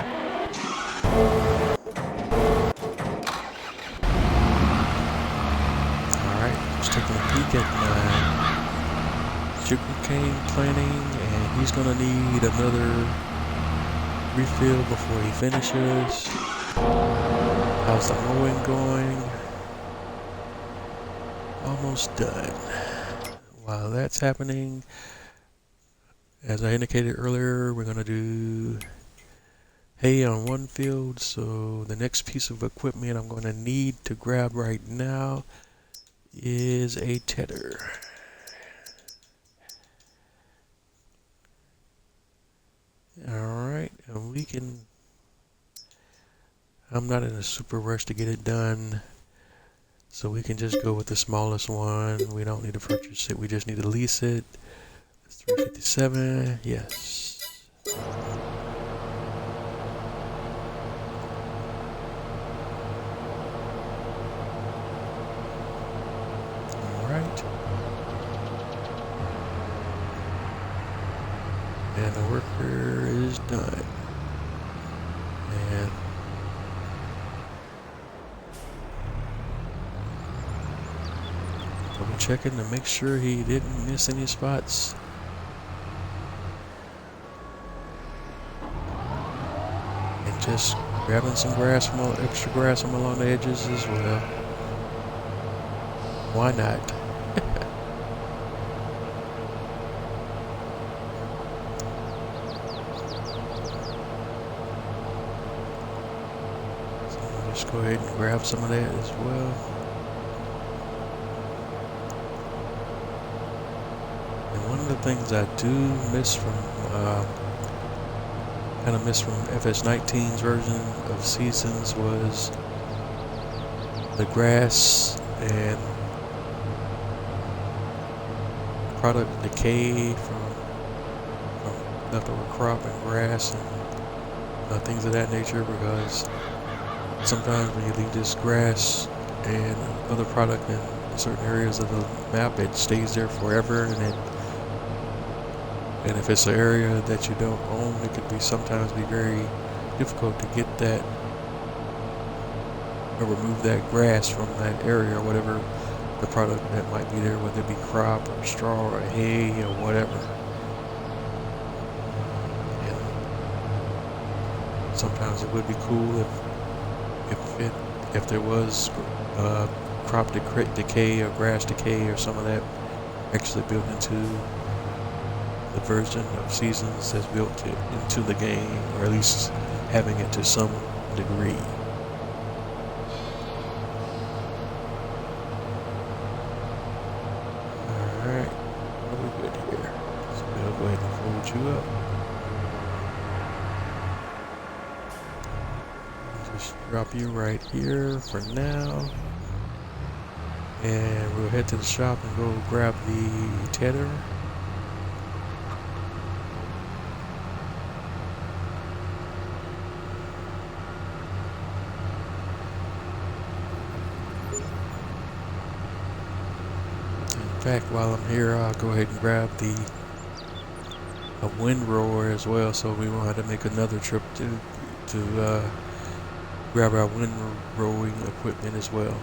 Alright, just taking a peek at my sugarcane planting, and he's gonna need another refill before he finishes. How's the mowing going? Almost done. While that's happening, as I indicated earlier, we're gonna do hay on one field, so the next piece of equipment I'm gonna need to grab right now is a tedder. Alright, and we can, I'm not in a super rush to get it done, so we can just go with the smallest one. We don't need to purchase it, we just need to lease it. It's $357, yes. Alright. And the worker is done. And double checking to make sure he didn't miss any spots. And just grabbing some grass from extra grass from along the edges as well. Why not? Just go ahead and grab some of that as well. And one of the things I do miss from, kind of miss from FS19's version of Seasons was the grass and product decay from leftover crop and grass and things of that nature, because sometimes when you leave this grass and other product in certain areas of the map, it stays there forever, and if it's an area that you don't own, it can be sometimes be very difficult to get that or remove that grass from that area, or whatever the product that might be there, whether it be crop or straw or hay or whatever. And sometimes it would be cool if there was crop decay or grass decay or some of that actually built into the version of Seasons that's built into the game, or at least having it to some degree. Alright, what are we good here? So we'll go ahead and fold you up. Just drop you right here for now. And we'll head to the shop and go grab the tedder. In fact, while I'm here, I'll go ahead and grab a windrower as well, so we won't have to make another trip to grab our windrowing equipment as well.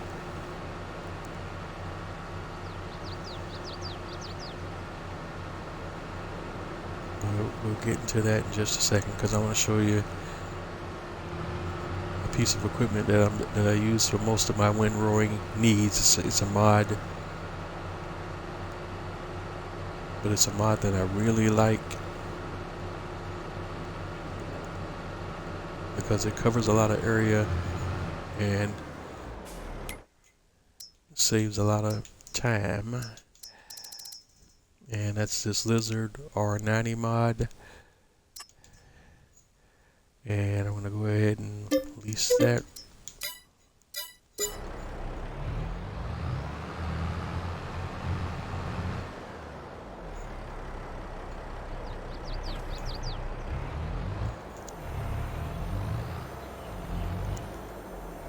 We'll get into that in just a second, because I want to show you a piece of equipment that I use for most of my windrowing needs. It's a mod, but it's a mod that I really like, because it covers a lot of area and saves a lot of time. And that's this Lizard R90 mod. And I'm going to go ahead and release that.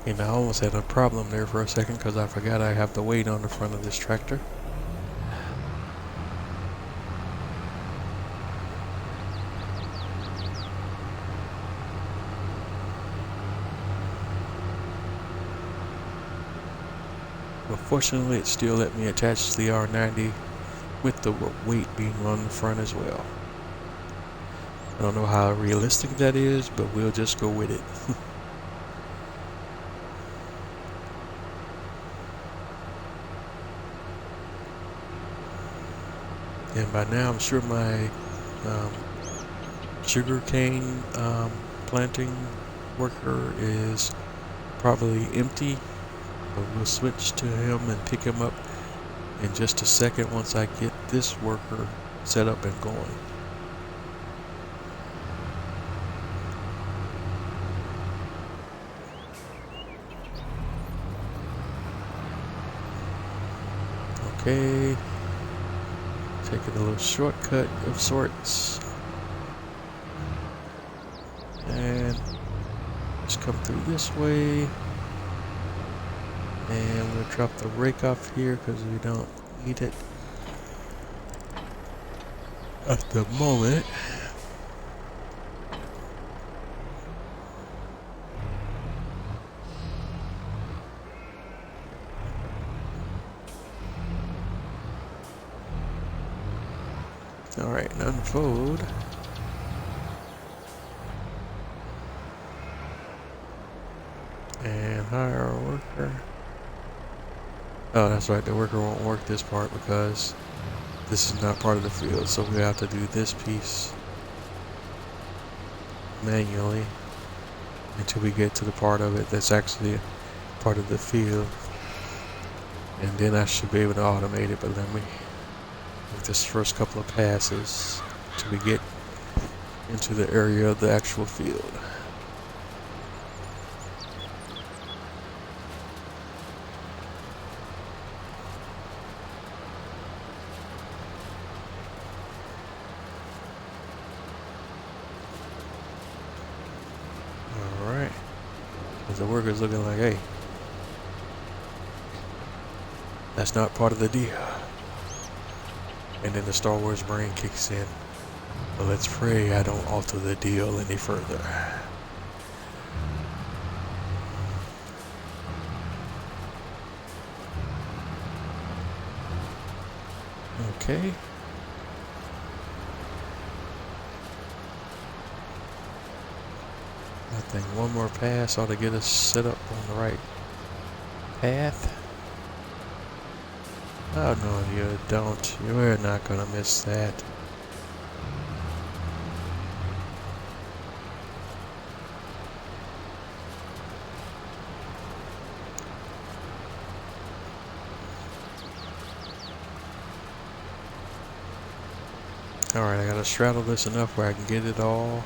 And I almost had a problem there for a second because I forgot I have the weight on the front of this tractor. But fortunately, it still let me attach the R90 with the weight being on the front as well. I don't know how realistic that is, but we'll just go with it. And by now, I'm sure my sugarcane planting worker is probably empty. But we'll switch to him and pick him up in just a second once I get this worker set up and going. Okay, taking a little shortcut of sorts. And just come through this way. And we'll drop the rake off here because we don't need it at the moment. Alright, unfold. And hire a worker. Oh, that's right, the worker won't work this part because this is not part of the field, so we have to do this piece manually until we get to the part of it that's actually part of the field. And then I should be able to automate it, but let me make this first couple of passes till we get into the area of the actual field. The worker's looking like, hey, that's not part of the deal. And then the Star Wars brain kicks in. Well, let's pray I don't alter the deal any further. Okay. I think one more pass ought to get us set up on the right path. Oh no, you don't. You're not gonna miss that. Alright, I gotta straddle this enough where I can get it all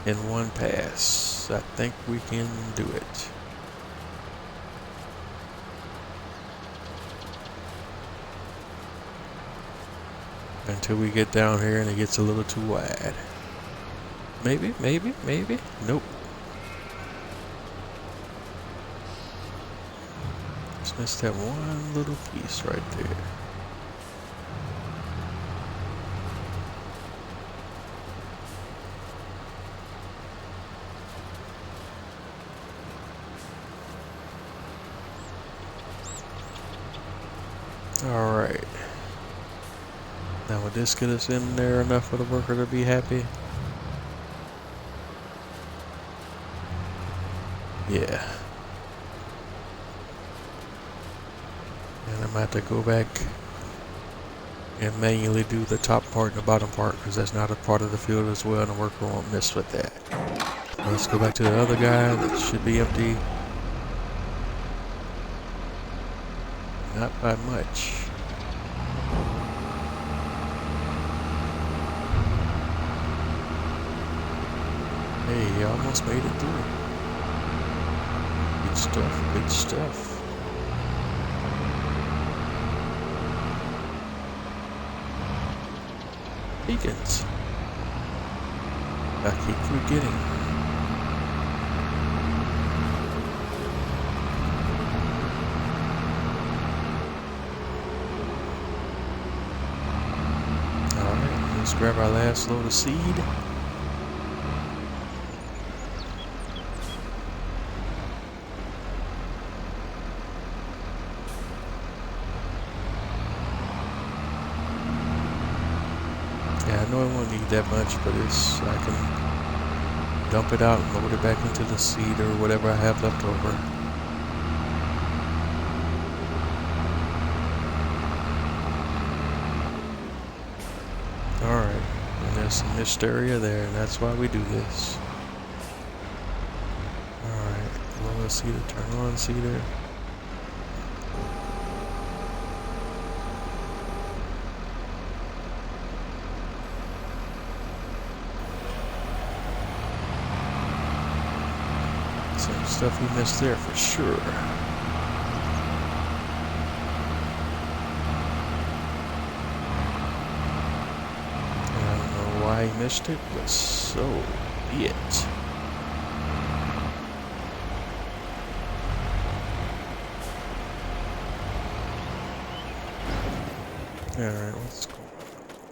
in one pass. I think we can do it. Until we get down here and it gets a little too wide. Maybe, maybe, maybe. Nope. Just missed that one little piece right there. Alright. Now would this get us in there enough for the worker to be happy? Yeah. And I'm gonna have to go back and manually do the top part and the bottom part because that's not a part of the field as well and the worker won't mess with that. Let's go back to the other guy that should be empty. Not by much. Hey, you almost made it through. Good stuff, good stuff. Beacons. I keep forgetting. Alright, let's grab our last load of seed. Yeah, I know I won't need that much, but I can dump it out and load it back into the seed or whatever I have left over. Alright, and there's some mist area there, and that's why we do this. Alright, lower seeder, turn on seeder. Some stuff we missed there for sure. I don't know why he missed it, but so be it. Alright, what's going on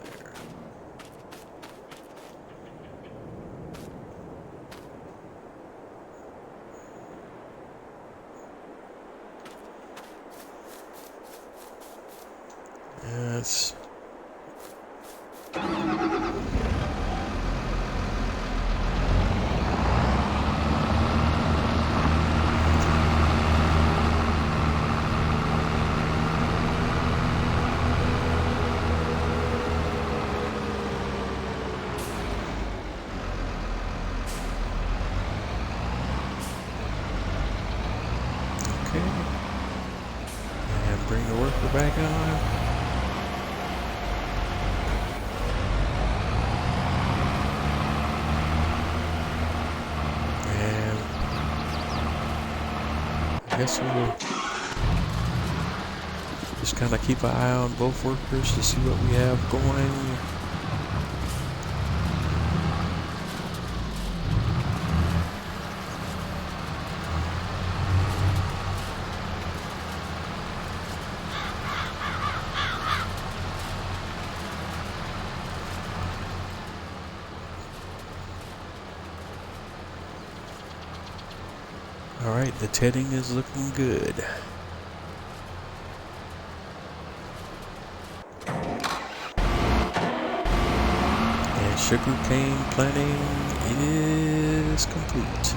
there? Yes. Okay. And bring the worker back on. I guess we'll just kind of keep an eye on both workers to see what we have going. Alright, the tedding is looking good. And sugarcane planting is complete.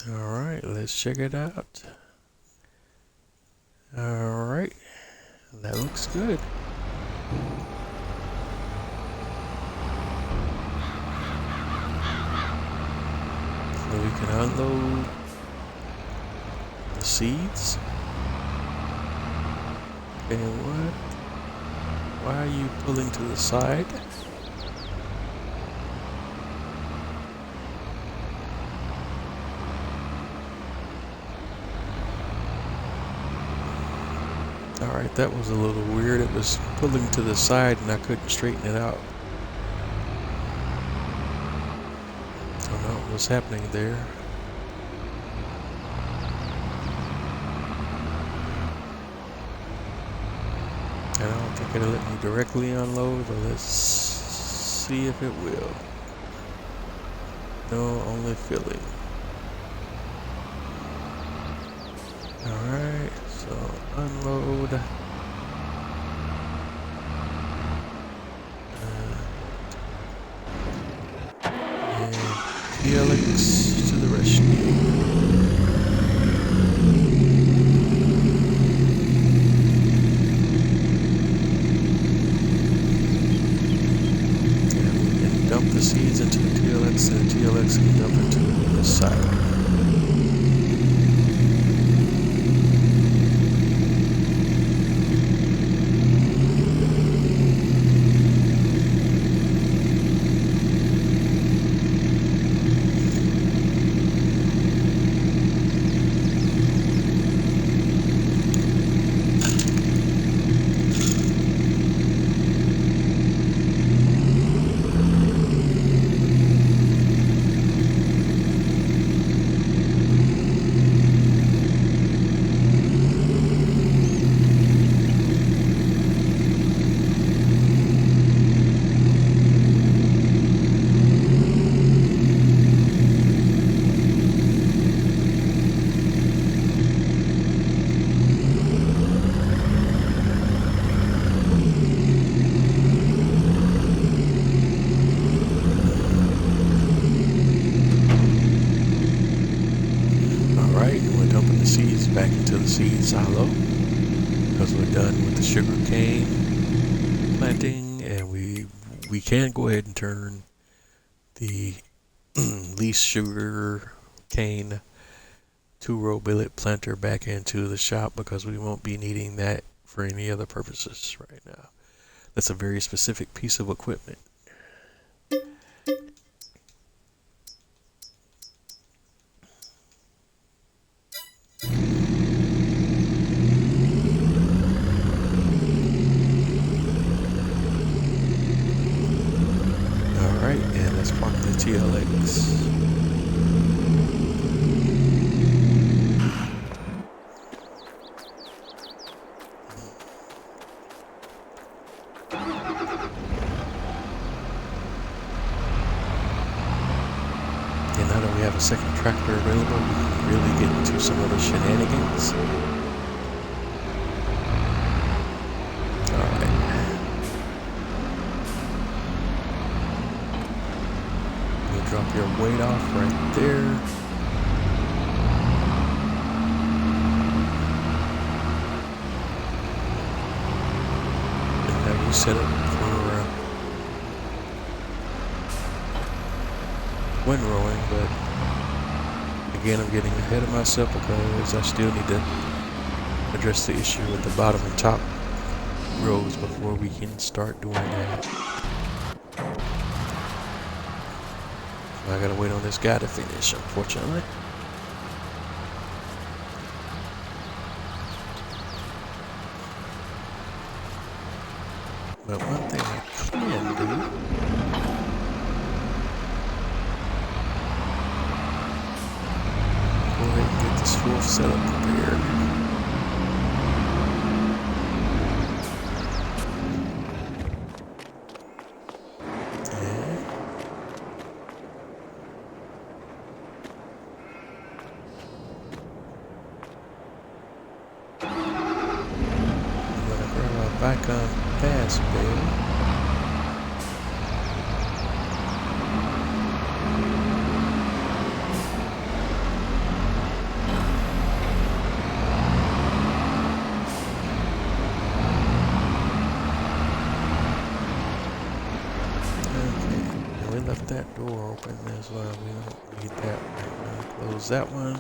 Alright, let's check it out. Alright, that looks good. So we can unload the seeds. And what? Why are you pulling to the side? Alright, that was a little weird. It was pulling to the side and I couldn't straighten it out. Don't know what was happening there. I don't think it'll let me directly unload, but let's see if it will. No, only filling. Alright, so unload. And Felix to the rescue. seeds back into the seed silo because we're done with the sugarcane planting, and we can go ahead and turn the least sugar cane 2-row billet planter back into the shop because we won't be needing that for any other purposes right now. That's a very specific piece of equipment. Alright, and let's park the TLX. And now that we have a second tractor available, we can really get into some of the shenanigans. Alright. You'll drop your weight off right there. And now you set it for windrowing, but again, I'm getting ahead of myself because I still need to address the issue with the bottom and top rows before we can start doing that. I gotta wait on this guy to finish, unfortunately. But one thing I can do get this full setup prepared. And I'm gonna grab our bicon fast bale. Left that door open as well. We don't need that right now. Close that one.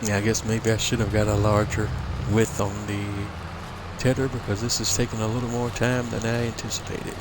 Yeah, I guess maybe I should have got a larger width on the tether because this is taking a little more time than I anticipated.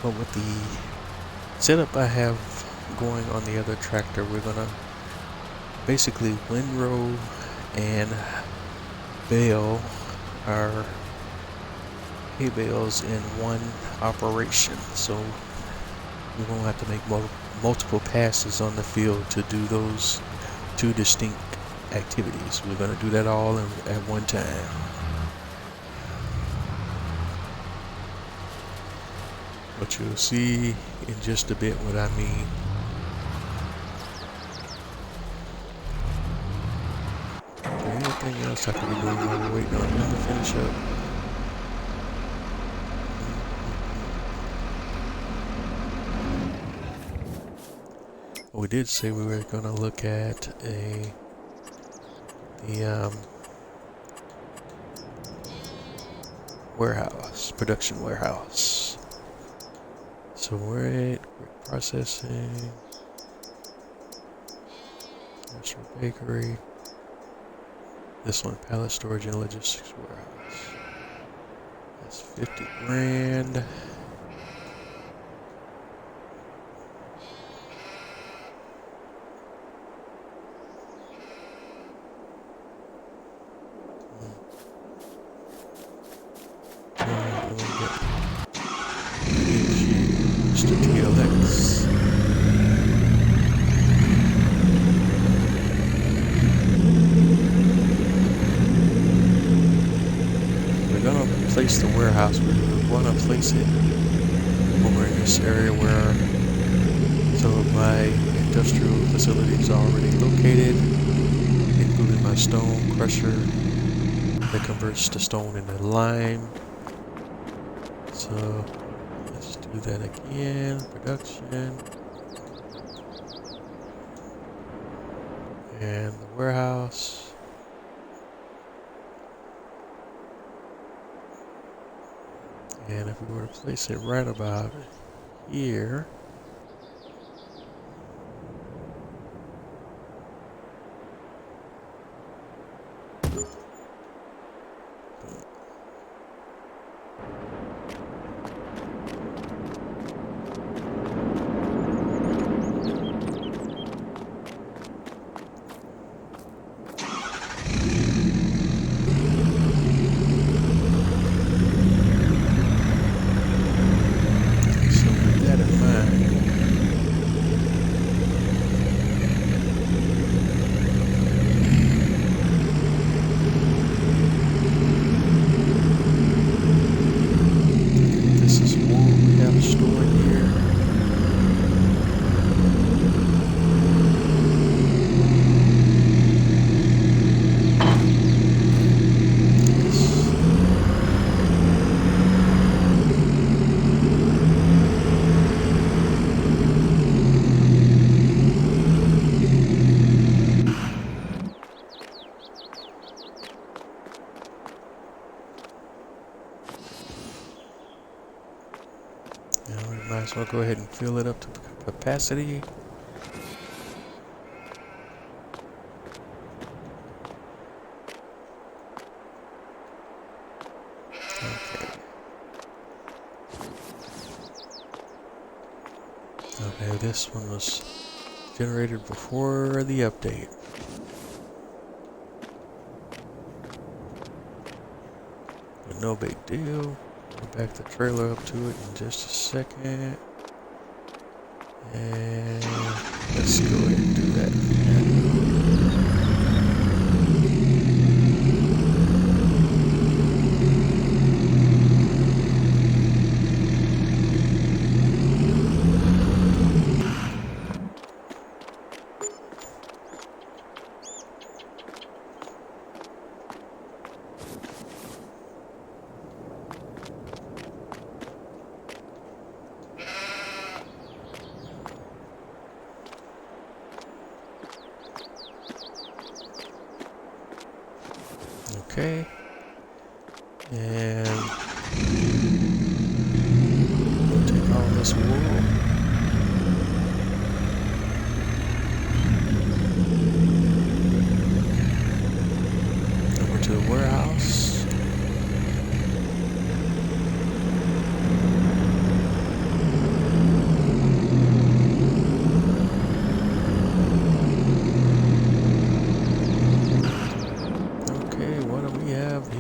But with the setup I have going on the other tractor, we're gonna basically windrow and bale our hay bales in one operation, so we won't have to make multiple passes on the field to do those two distinct activities. We're gonna do that all at one time. But you'll see in just a bit what I mean. Is there anything else I can be doing while we're waiting on him to finish up? Well, we did say we were going to look at the warehouse, production warehouse. So we're at processing, that's our bakery. This one, pallet storage and logistics warehouse. It's 50 grand. Mr. TLX. We're gonna place the warehouse. We want to place it over in this area where some of my industrial facilities are already located, including my stone crusher that converts the stone into lime. So let's do that again. Production. And the warehouse. And if we were to place it right about here. Might as well go ahead and fill it up to capacity. Okay. Okay, this one was generated before the update. But no big deal. We'll back the trailer up to it in just a second. And let's go ahead and do that. Okay, and we'll take all this wool. Over to the warehouse.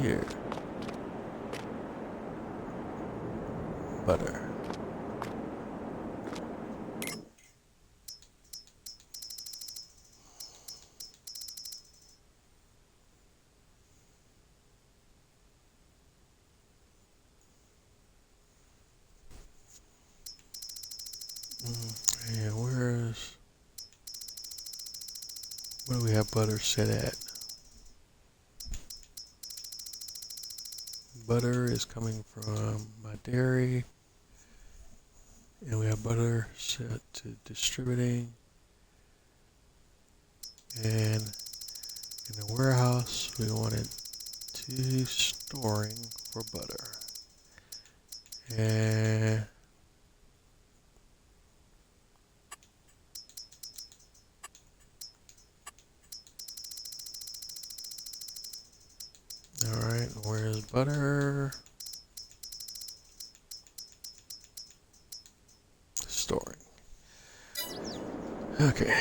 Here, butter. And where do we have butter set at? Butter is coming from my dairy, and we have butter set to distributing, and in the warehouse we want it to storing for butter. And all right, where's butter? Okay.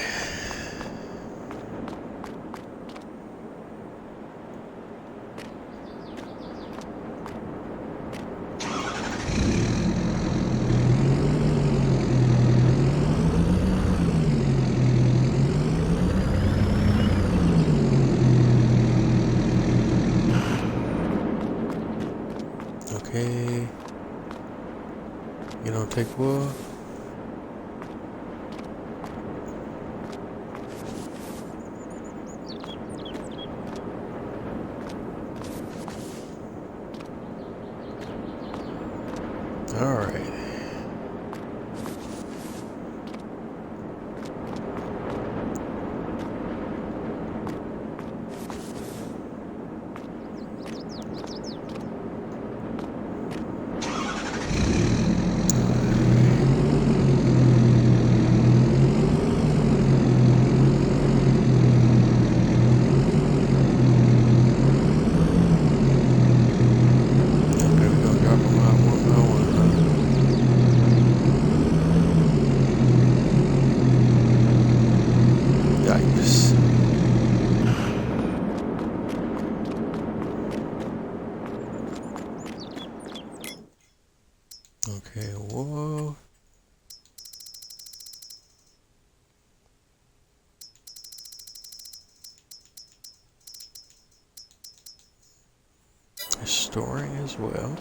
Okay. You don't take wood. All right. Okay, we're gonna drop them out one by one, huh? Yikes. Okay, whoa. Storing as well.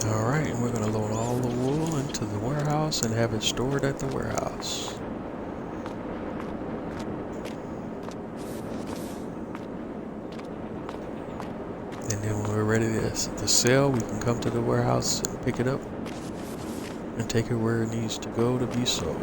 Alright, and we're going to load all the wool into the warehouse and have it stored at the warehouse. And then when we're ready to sell, we can come to the warehouse and pick it up and take it where it needs to go to be sold.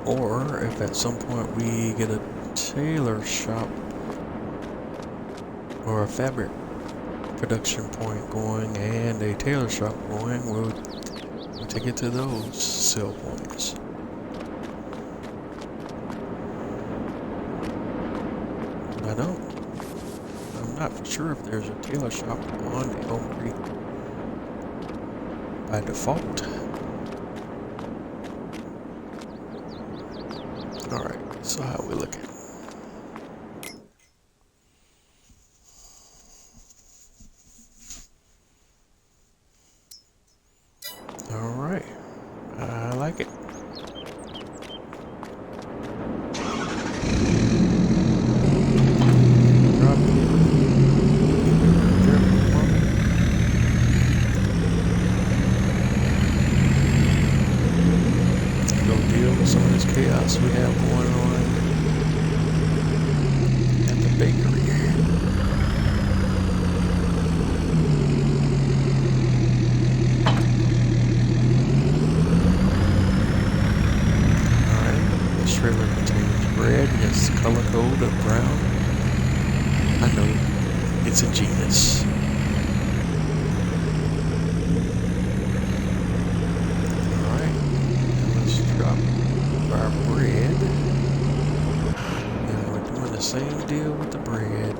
Or if at some point we get a tailor shop or a fabric production point going and a tailor shop going, we'll take it to those sell points. I'm not for sure if there's a tailor shop on ELM Creek by default. Alright, so how we looking? Alright, I like it. Drop it. Go deal with some of this chaos we have going on at the bakery. Trailer contains bread and its color code of brown. I know, it's a genius. Alright, now let's drop our bread. And we're doing the same deal with the bread.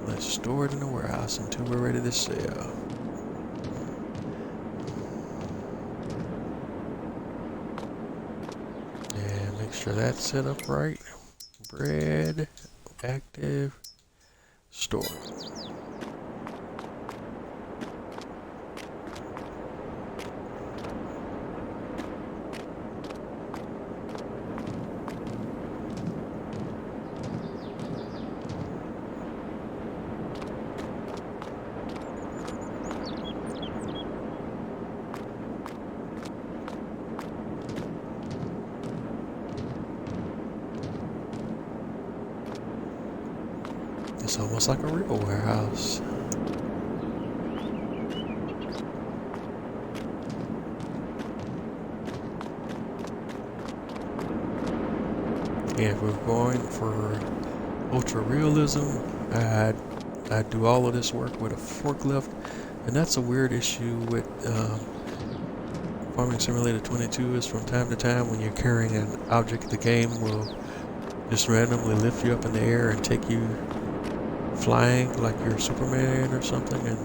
Let's store it in the warehouse until we're ready to sell. Make sure that's set up right. Bread, active, store. It's almost like a real warehouse. If we're going for ultra realism, I'd do all of this work with a forklift, and that's a weird issue with Farming Simulator 22 is from time to time when you're carrying an object, the game will just randomly lift you up in the air and take you flying like you're Superman or something, and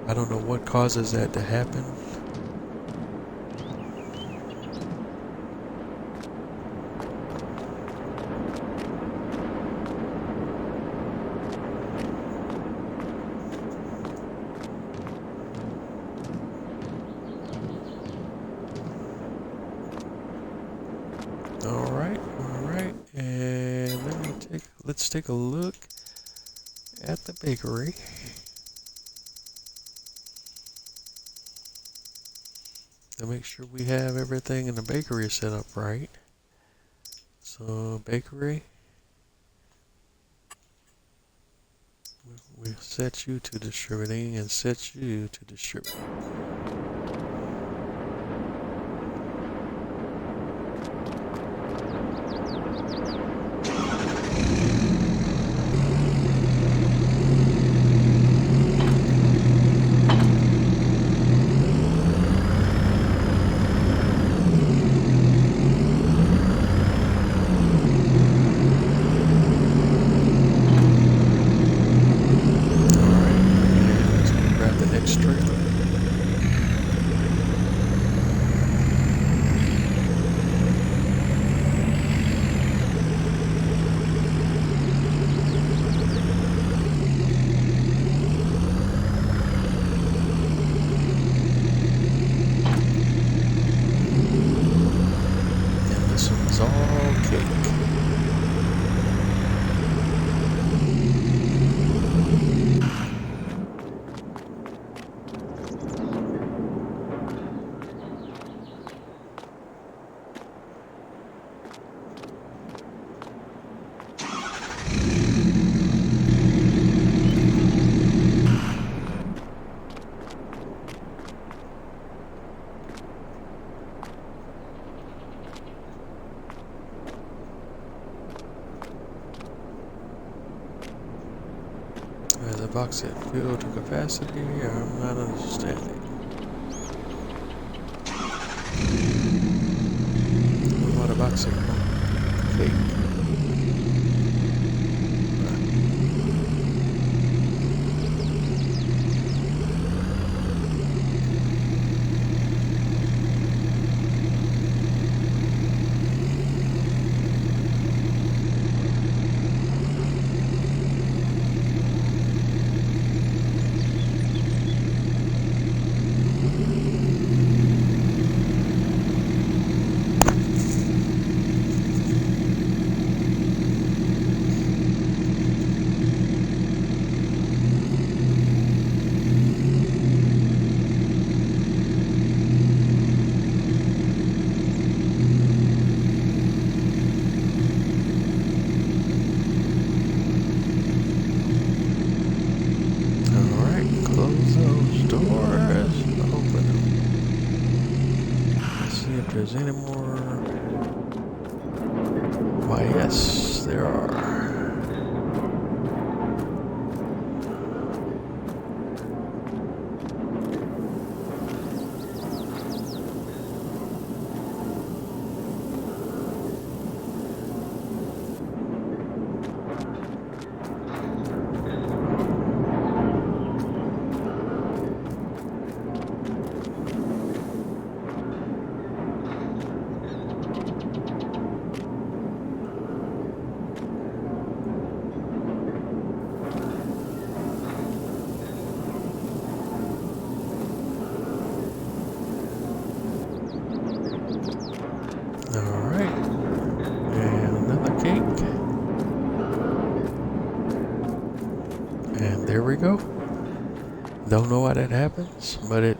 I don't know what causes that to happen. All right, and let's take a look at the bakery. To make sure we have everything in the bakery set up right. So bakery, we'll set you to distributing and set you to distributing. The box at filled to capacity, I'm not understanding. What about a box at fake? There's any more? Why, yes, there are. There we go. Don't know why that happens, but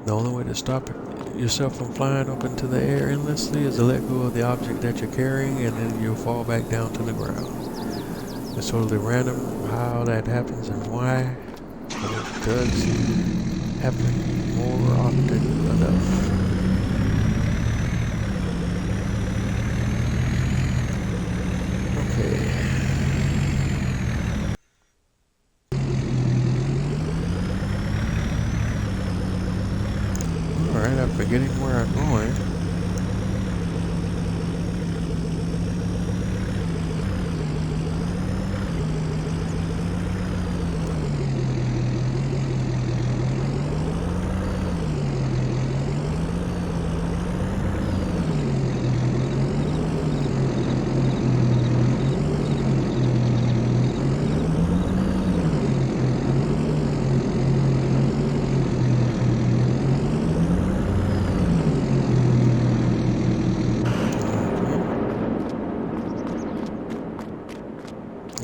the only way to stop yourself from flying up into the air endlessly is to let go of the object that you're carrying, and then you'll fall back down to the ground. It's totally random how that happens and why, but it does happen more often enough. Okay. Alright, I'm forgetting where I'm going.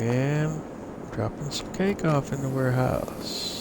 And dropping some cake off in the warehouse.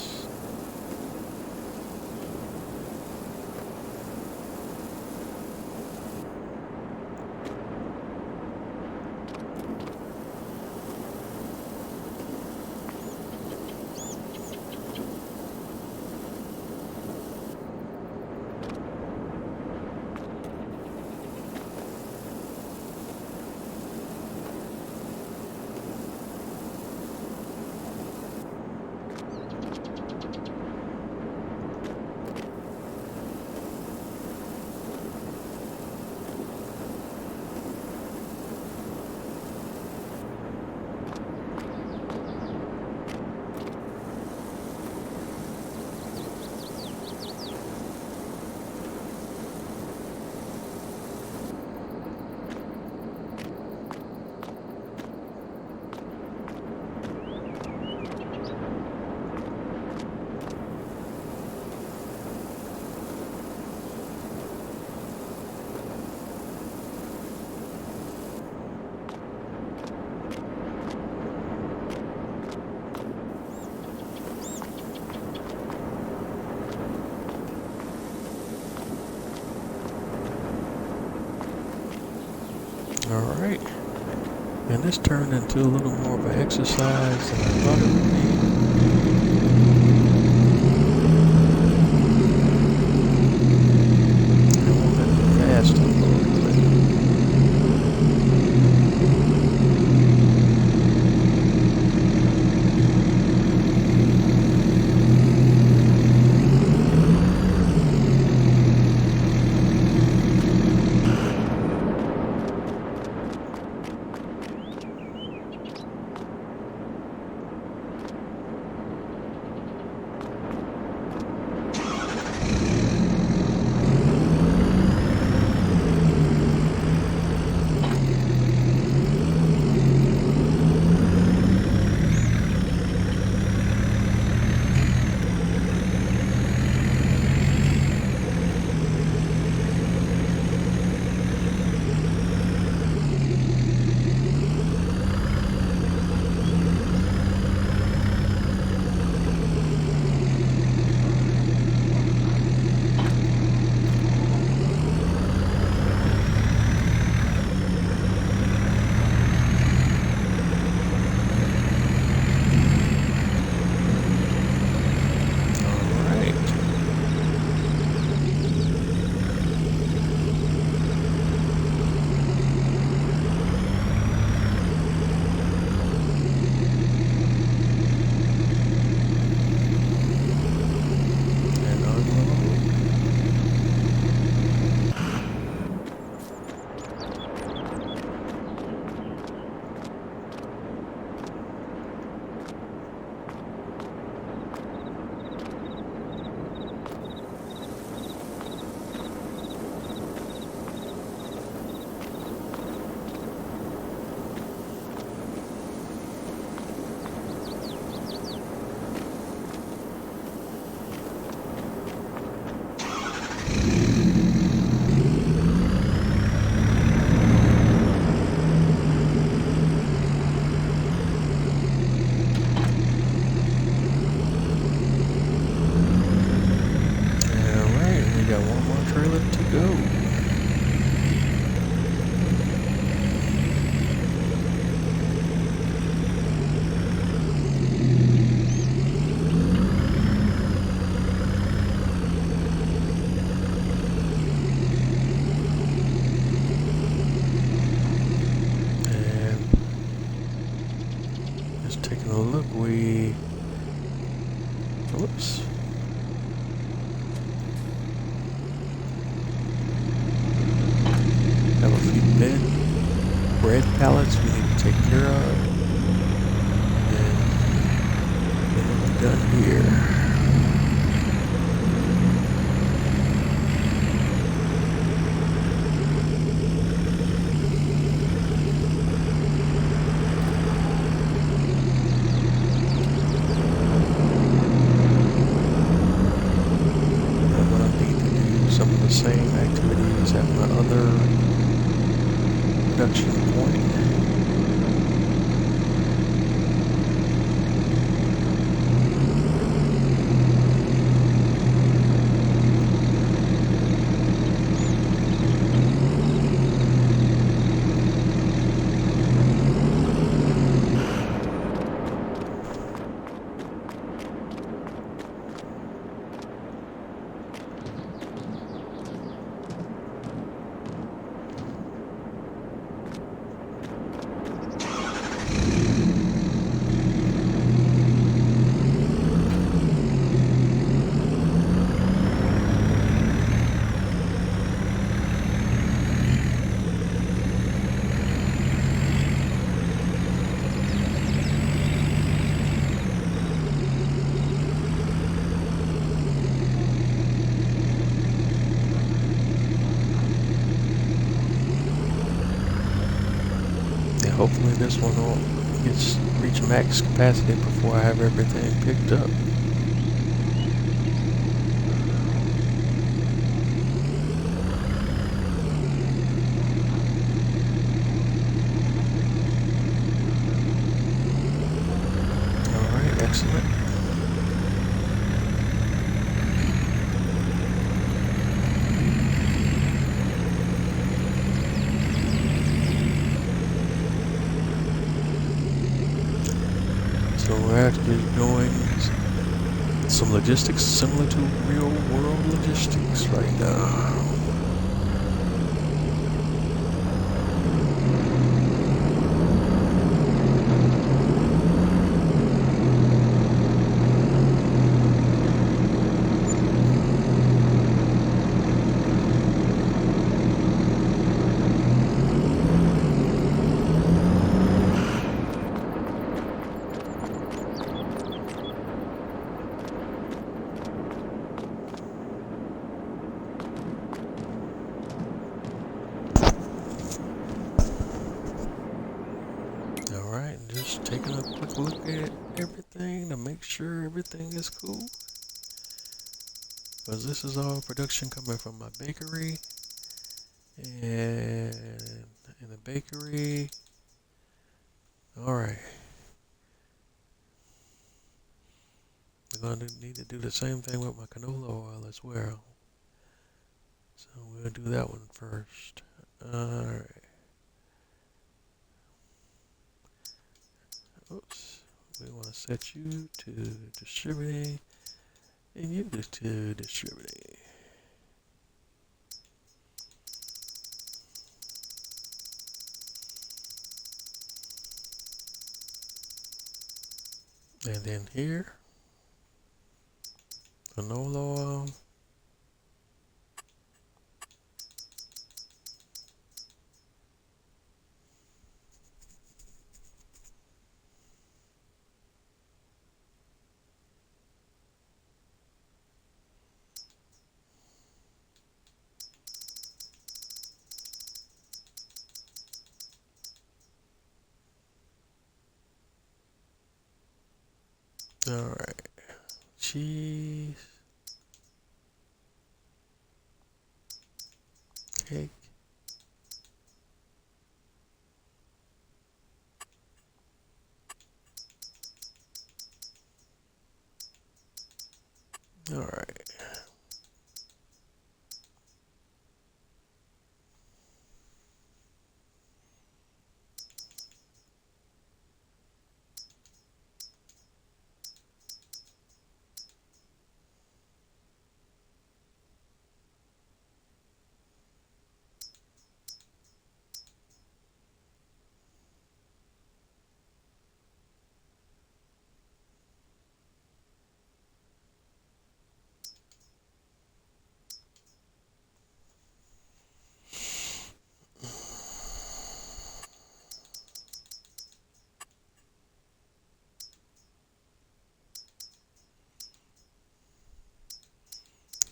Alright, and this turned into a little more of an exercise than I thought it would be. I won't let the fast unload, look, whoops. Have a few bread pallets we need to take care of. And then we'll be done here. Some of the same activities at my other production point. Hopefully this one will reach max capacity before I have everything picked up. Alright, excellent. So we're actually doing some logistics similar to real world logistics right now. Just taking a quick look at everything to make sure everything is cool. Because this is all production coming from my bakery. And in the bakery, alright. We're going to need to do the same thing with my canola oil as well. So we'll do that one first. Alright. Oops. We want to set you to distributing and you to distributing. And then here, canola oil. Alright, cheese, cake, alright.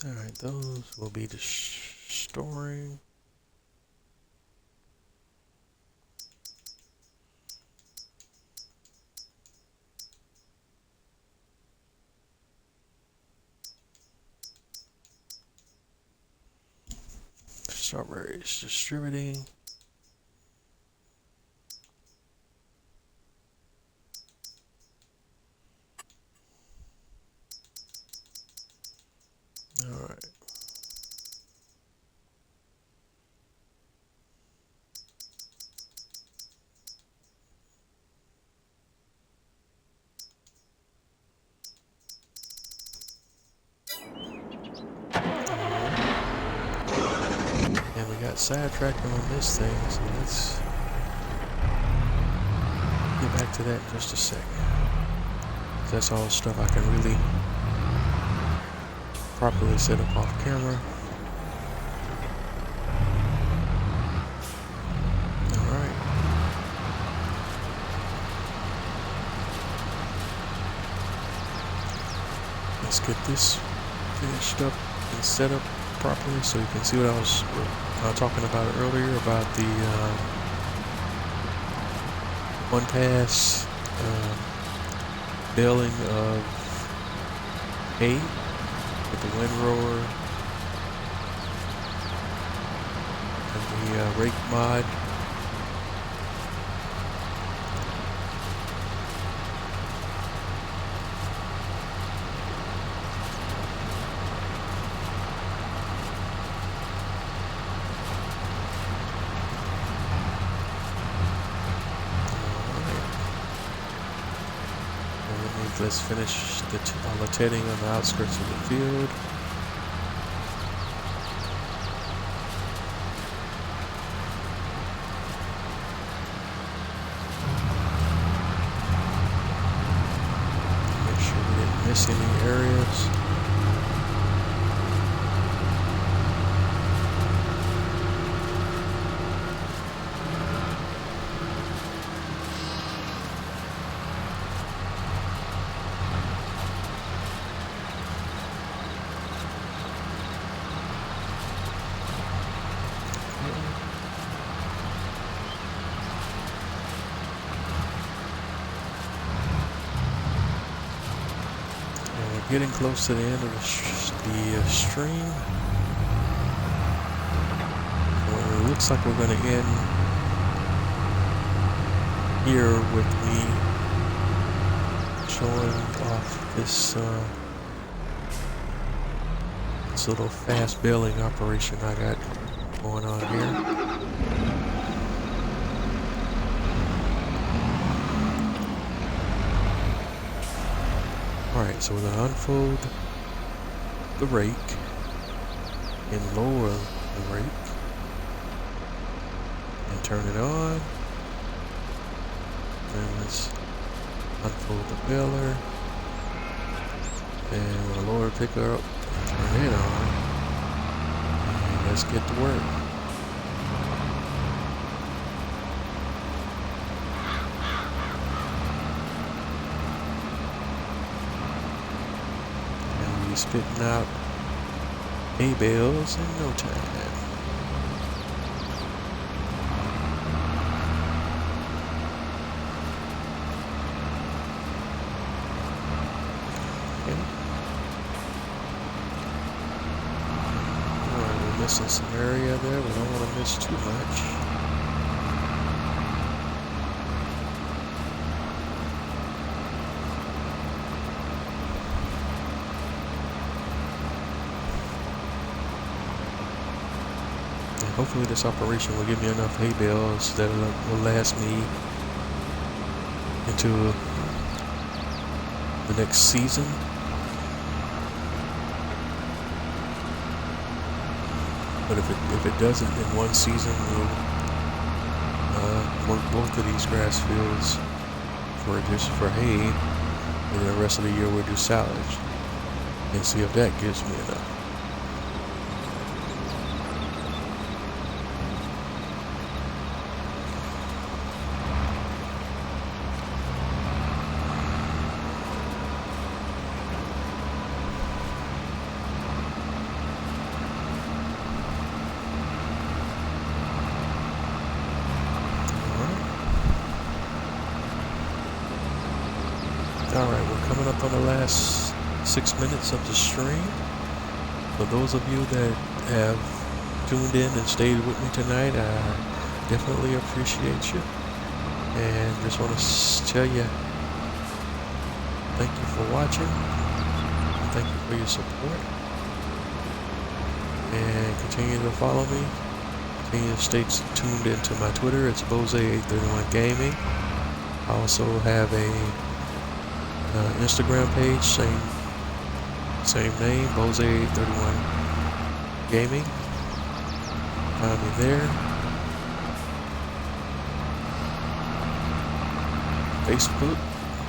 Alright, those will be the storing. Strawberries distributing. Alright. And we got sidetracked on this thing, so let's get back to that in just a second. That's all stuff I can really properly set up off camera. Alright. Let's get this finished up and set up properly so you can see what I was talking about earlier about the one pass baling of hay with the windrower and the rake mod. Let's finish all the tedding on the outskirts of the field. Make sure we didn't miss any areas. Getting close to the end of the stream. Well, it looks like we're going to end here with me showing off this this little fast baling operation I got going on here. Alright, so we're going to unfold the rake and lower the rake and turn it on. Then let's unfold the baler and we'll lower the picker up, turn it on, and let's get to work. Spitting out hay bales in no time. Okay. Alright, we're missing some area there. We don't want to miss too much. Hopefully this operation will give me enough hay bales that will last me into the next season. But if it doesn't, in one season we'll work both of these grass fields for hay, and then the rest of the year we'll do silage and see if that gives me enough. Alright, we're coming up on the last 6 minutes of the stream. For those of you that have tuned in and stayed with me tonight, I definitely appreciate you. And just want to tell you, thank you for watching. Thank you for your support. And continue to follow me. Continue to stay tuned into my Twitter. It's Bose831 Gaming. I also have a Instagram page, same name, Bose831 Gaming. Find me there. Facebook,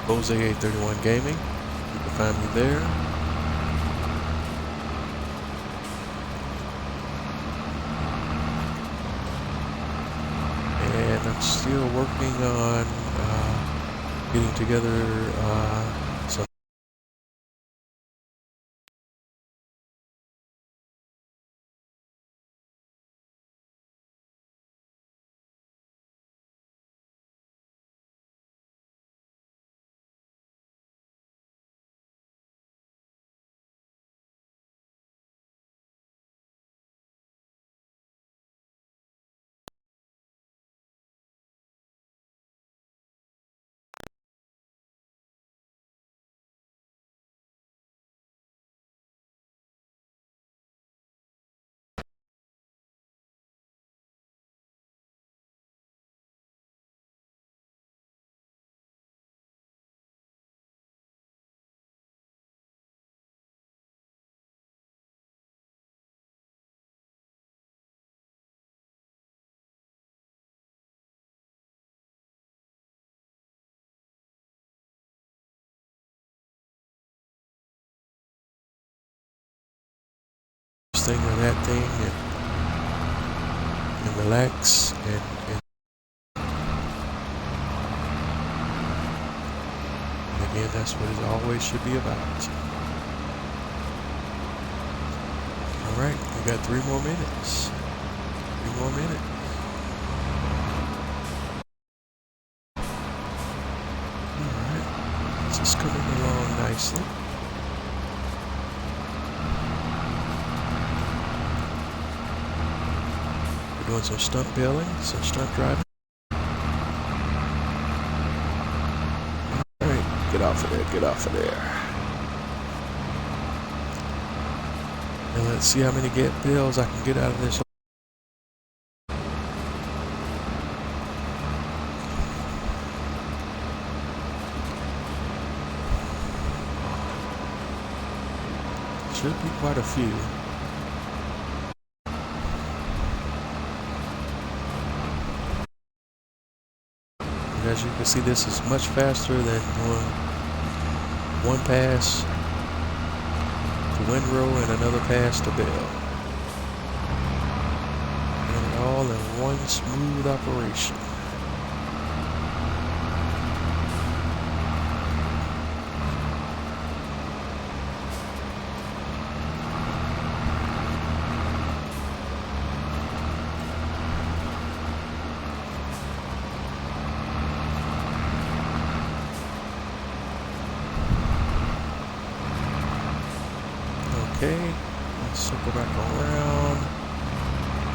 Bose831 Gaming. You can find me there. And I'm still working on getting together some thing or that thing and relax and again, that's what it always should be about. Alright, we got 3 more minutes. 3 more minutes. Alright, this is coming along nicely. We're doing some stunt baling, some stunt driving. Alright, get off of there, get off of there. And let's see how many bills I can get out of this. Should be quite a few. And as you can see, this is much faster than doing one pass to windrow and another pass to bale. And all in one smooth operation. Okay, let's circle back around,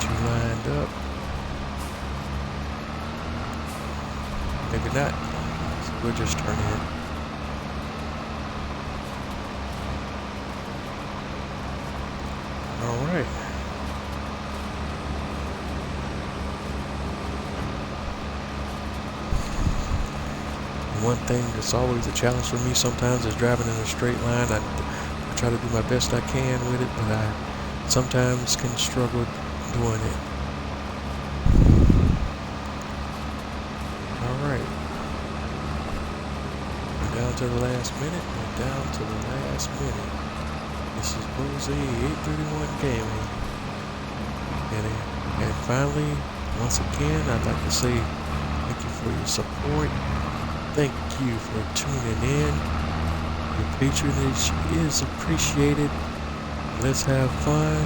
get you lined up. Maybe not, so we'll just turn in. Alright. One thing that's always a challenge for me sometimes is driving in a straight line. I try to do my best I can with it, but I sometimes can struggle doing it. Alright. We're down to the last minute. We're down to the last minute. This is Bose831 Gaming. And finally, once again, I'd like to say thank you for your support. Thank you for tuning in. Your patronage is appreciated. Let's have fun.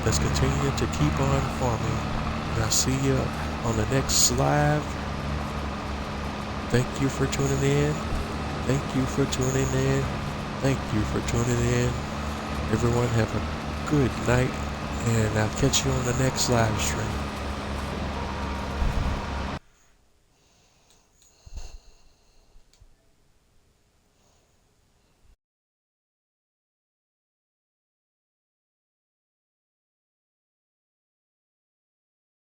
Let's continue to keep on farming. And I'll see you on the next live. Thank you for tuning in. Thank you for tuning in. Thank you for tuning in. Everyone have a good night, and I'll catch you on the next live stream.